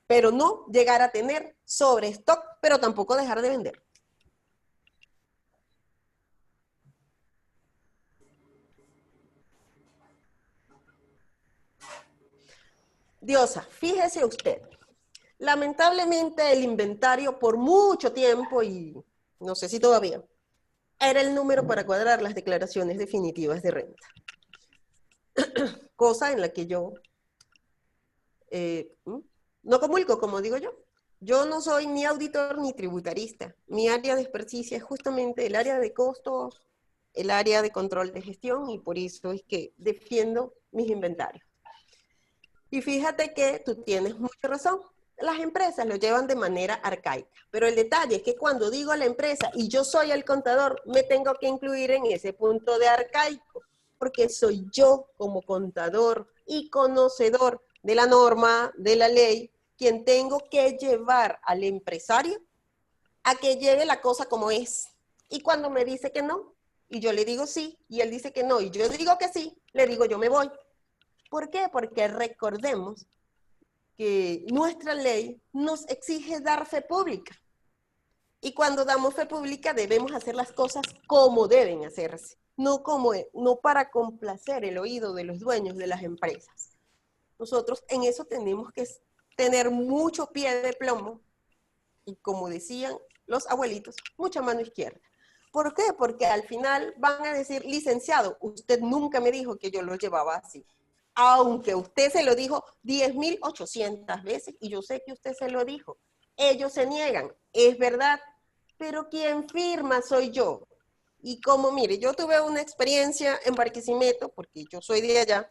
pero no llegar a tener sobre stock, pero tampoco dejar de vender. Diosa, fíjese usted, lamentablemente el inventario por mucho tiempo, y no sé si todavía, era el número para cuadrar las declaraciones definitivas de renta. Cosa en la que yo no comulgo, como digo yo. Yo no soy ni auditor ni tributarista. Mi área de experticia es justamente el área de costos, el área de control de gestión, y por eso es que defiendo mis inventarios. Y fíjate que tú tienes mucha razón. Las empresas lo llevan de manera arcaica, pero el detalle es que cuando digo la empresa y yo soy el contador, me tengo que incluir en ese punto de arcaico, porque soy yo como contador y conocedor de la norma, de la ley, quien tengo que llevar al empresario a que lleve la cosa como es. Y cuando me dice que no, y yo le digo sí, y él dice que no, y yo digo que sí, le digo yo me voy. ¿Por qué? Porque recordemos que nuestra ley nos exige dar fe pública. Y cuando damos fe pública debemos hacer las cosas como deben hacerse, no para complacer el oído de los dueños de las empresas. Nosotros en eso tenemos que tener mucho pie de plomo y, como decían los abuelitos, mucha mano izquierda. ¿Por qué? Porque al final van a decir, licenciado, usted nunca me dijo que yo lo llevaba así. Aunque usted se lo dijo 10.800 veces, y yo sé que usted se lo dijo. Ellos se niegan, es verdad, pero quien firma soy yo. Y como, mire, yo tuve una experiencia en Barquisimeto, porque yo soy de allá,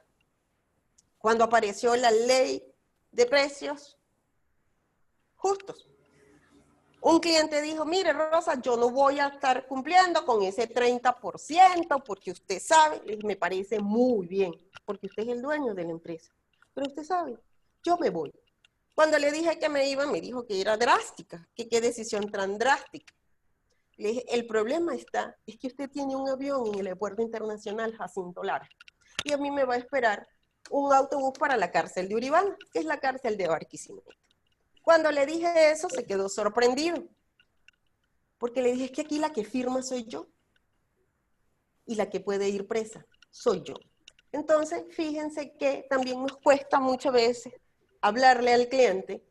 cuando apareció la ley de precios justos. Un cliente dijo, mire Rosa, yo no voy a estar cumpliendo con ese 30% porque usted sabe, me parece muy bien, porque usted es el dueño de la empresa. Pero usted sabe, yo me voy. Cuando le dije que me iba, me dijo que era drástica, que qué decisión tan drástica. Le dije, el problema es que usted tiene un avión en el aeropuerto internacional Jacinto Lara, y a mí me va a esperar un autobús para la cárcel de Uribán, que es la cárcel de Barquisimeto. Cuando le dije eso, se quedó sorprendido, porque le dije, es que aquí la que firma soy yo, y la que puede ir presa soy yo. Entonces, fíjense que también nos cuesta muchas veces hablarle al cliente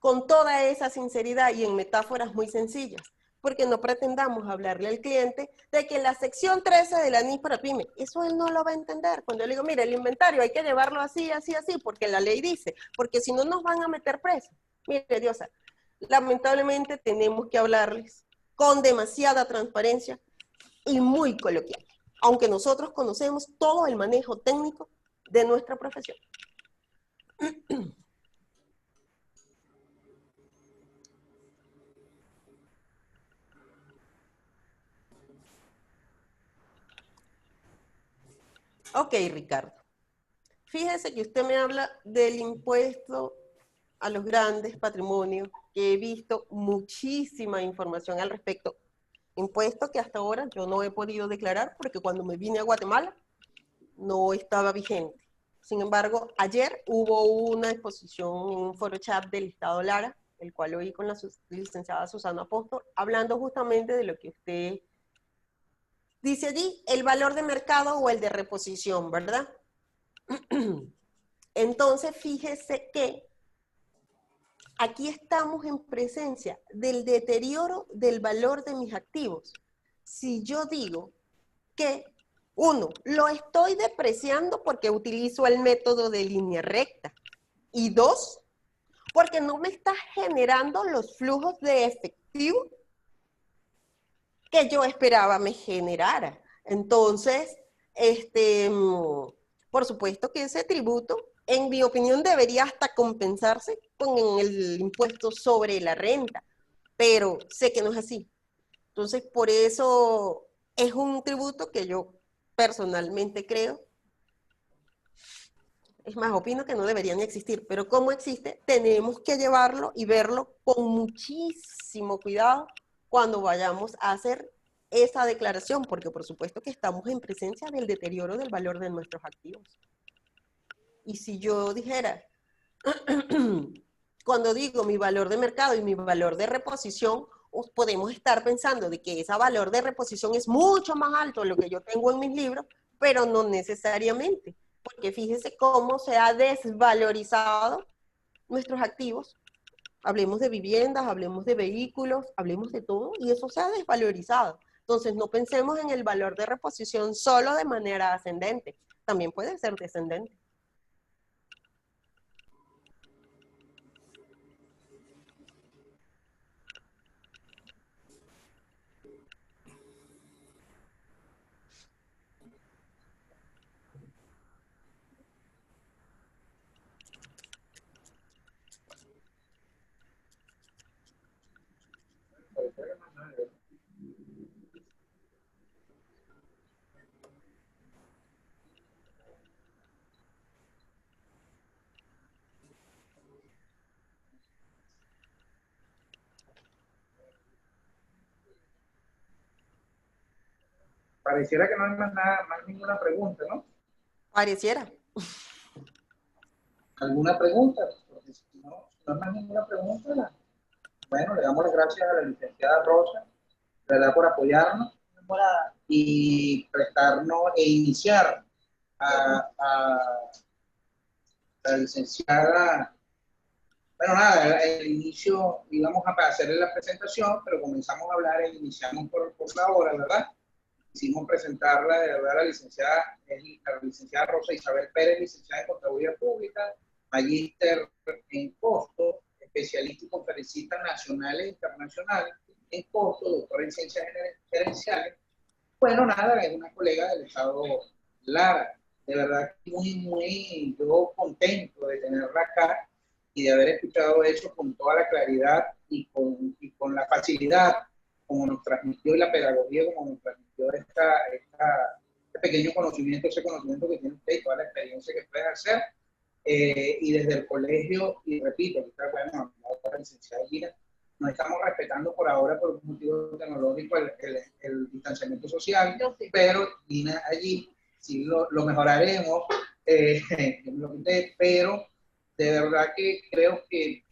con toda esa sinceridad y en metáforas muy sencillas, porque no pretendamos hablarle al cliente de que la sección 13 de la NIF para PYME, eso él no lo va a entender. Cuando yo le digo, mira, el inventario hay que llevarlo así, así, así, porque la ley dice, porque si no nos van a meter presos. Mire, Diosa, lamentablemente tenemos que hablarles con demasiada transparencia y muy coloquial, aunque nosotros conocemos todo el manejo técnico de nuestra profesión. Ok, Ricardo. Fíjese que usted me habla del impuesto a los grandes patrimonios, que he visto muchísima información al respecto. Impuesto que hasta ahora yo no he podido declarar porque cuando me vine a Guatemala no estaba vigente. Sin embargo, ayer hubo una exposición en un foro chat del Estado Lara, el cual oí con la licenciada Susana Apóstol, hablando justamente de lo que usted dice allí, el valor de mercado o el de reposición, ¿verdad? Entonces, fíjese que aquí estamos en presencia del deterioro del valor de mis activos. Si yo digo que, uno, lo estoy depreciando porque utilizo el método de línea recta, y dos, porque no me está generando los flujos de efectivo que yo esperaba me generara. Entonces, por supuesto que ese tributo, en mi opinión, debería hasta compensarse con el impuesto sobre la renta, pero sé que no es así. Entonces, por eso es un tributo que yo personalmente creo, es más, opino que no debería ni existir, pero como existe, tenemos que llevarlo y verlo con muchísimo cuidado cuando vayamos a hacer esa declaración, porque por supuesto que estamos en presencia del deterioro del valor de nuestros activos. Y si yo dijera, cuando digo mi valor de mercado y mi valor de reposición, podemos estar pensando de que ese valor de reposición es mucho más alto de lo que yo tengo en mis libros, pero no necesariamente, porque fíjese cómo se ha desvalorizado nuestros activos. Hablemos de viviendas, hablemos de vehículos, hablemos de todo, y eso se ha desvalorizado. Entonces, no pensemos en el valor de reposición solo de manera ascendente, también puede ser descendente. Pareciera que no hay más nada, más ninguna pregunta, ¿no? Pareciera. ¿Alguna pregunta? Porque si no hay más ninguna pregunta, bueno, le damos las gracias a la licenciada Rosa, ¿verdad?, por apoyarnos y prestarnos e iniciar a la licenciada. Bueno, nada, el inicio, íbamos a hacerle la presentación, pero comenzamos a hablar e iniciamos por la hora, ¿verdad? Quisimos presentarla, de verdad, a la licenciada Rosa Isabel Pérez, licenciada en Contaduría Pública, magíster en costo, especialista y conferencista nacional e internacional en costo, doctora en ciencias gerenciales. Bueno, nada, es una colega del Estado Lara. De verdad, muy, yo contento de tenerla acá y de haber escuchado eso con toda la claridad y con la facilidad como nos transmitió, y la pedagogía como nos transmitió este pequeño conocimiento, ese conocimiento que tiene usted y toda la experiencia que puede hacer. Y desde el colegio, y repito, bueno, la licenciada Gina, nos estamos respetando por ahora por un motivo tecnológico el distanciamiento social, pero Gina allí sí lo mejoraremos, pero de verdad que creo que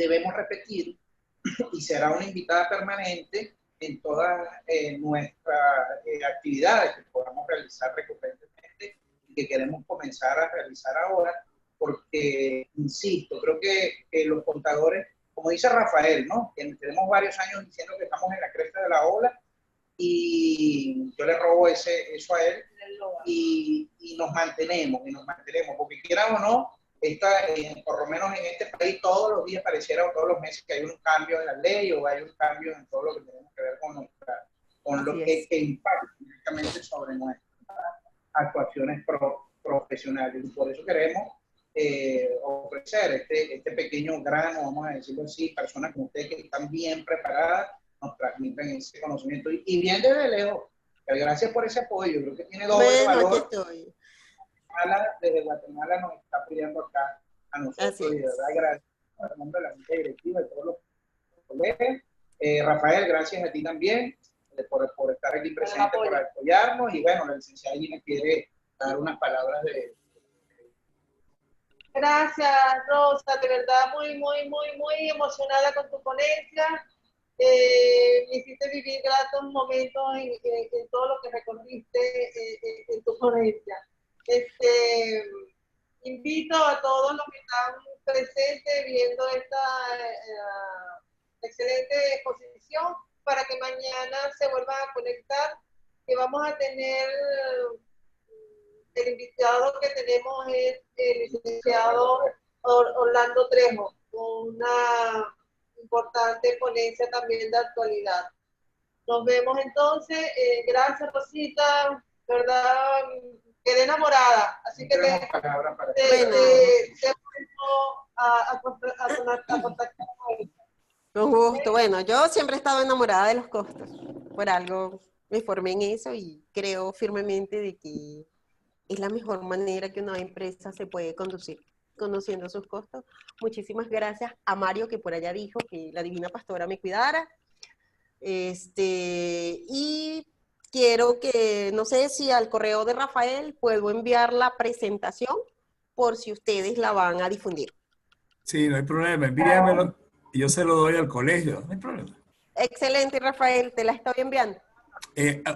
debemos repetir y será una invitada permanente en todas nuestras actividades que podamos realizar recurrentemente y que queremos comenzar a realizar ahora, porque, insisto, creo que los contadores, como dice Rafael, ¿no? Que tenemos varios años diciendo que estamos en la cresta de la ola, y yo le robo eso a él, y nos mantenemos, porque quieran o no, por lo menos en este país todos los días pareciera, o todos los meses, que hay un cambio en la ley o hay un cambio en todo lo que tenemos que ver con lo que impacta directamente sobre nuestras actuaciones profesionales. Y por eso queremos ofrecer este pequeño grano, vamos a decirlo así, personas como ustedes que están bien preparadas, nos transmiten ese conocimiento y bien desde lejos. Gracias por ese apoyo, creo que tiene doble Bueno, valor. aquí estoy. Desde Guatemala nos está pidiendo acá a nosotros, y de verdad agradecemos al nombre de la junta directiva y todos los colegas. Rafael, gracias a ti también por estar aquí presente, por apoyarnos, y bueno, la licenciada Gina quiere dar unas palabras de... Gracias, Rosa, de verdad muy emocionada con tu ponencia. Me hiciste vivir gratos momentos en todo lo que recorriste en tu ponencia. Invito a todos los que están presentes viendo esta excelente exposición para que mañana se vuelvan a conectar, que vamos a tener, el invitado que tenemos es el licenciado Orlando Trejo, con una importante ponencia también de actualidad. Nos vemos entonces. Gracias, Rosita. ¿Verdad? Quedé enamorada. Así que te a contactar. Con gusto. Bueno, yo siempre he estado enamorada de los costos. Por algo me formé en eso y creo firmemente de que es la mejor manera que una empresa se puede conducir, conociendo sus costos. Muchísimas gracias a Mario, que por allá dijo que la Divina Pastora me cuidara. Y quiero que, no sé si al correo de Rafael puedo enviar la presentación por si ustedes la van a difundir. Sí, no hay problema, envíamelo y yo se lo doy al colegio, no hay problema. Excelente, Rafael, te la estoy enviando.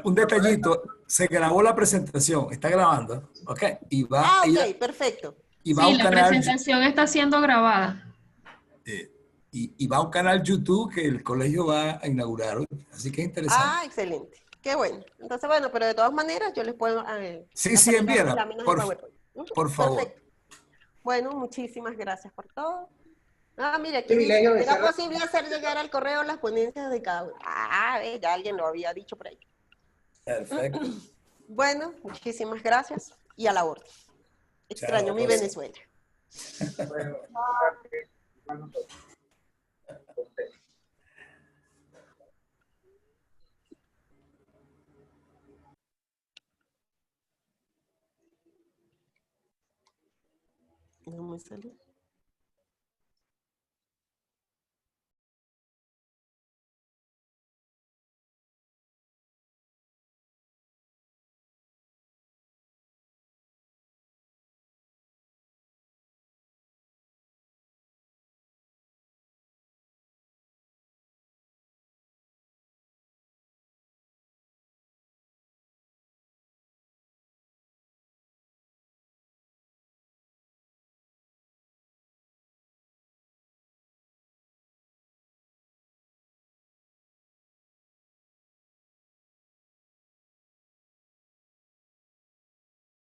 Un detallito, se grabó la presentación, está grabando, ¿ok? Ok, perfecto. Y va a Sí, un la canal, presentación está siendo grabada. y va a un canal YouTube que el colegio va a inaugurar, así que es interesante. Excelente. Qué bueno. Entonces, bueno, pero de todas maneras yo les puedo Sí, hacer llegar las envíala, láminas de PowerPoint. por favor. Perfecto. Bueno, muchísimas gracias por todo. Mira, aquí dice, Privilegio de ¿será ser... posible hacer llegar al correo las ponencias de cada uno? Ya alguien lo había dicho por ahí. Perfecto. Bueno, muchísimas gracias y a la orden. Extraño Chao, mi Rosa. Venezuela. Bueno, No me sale.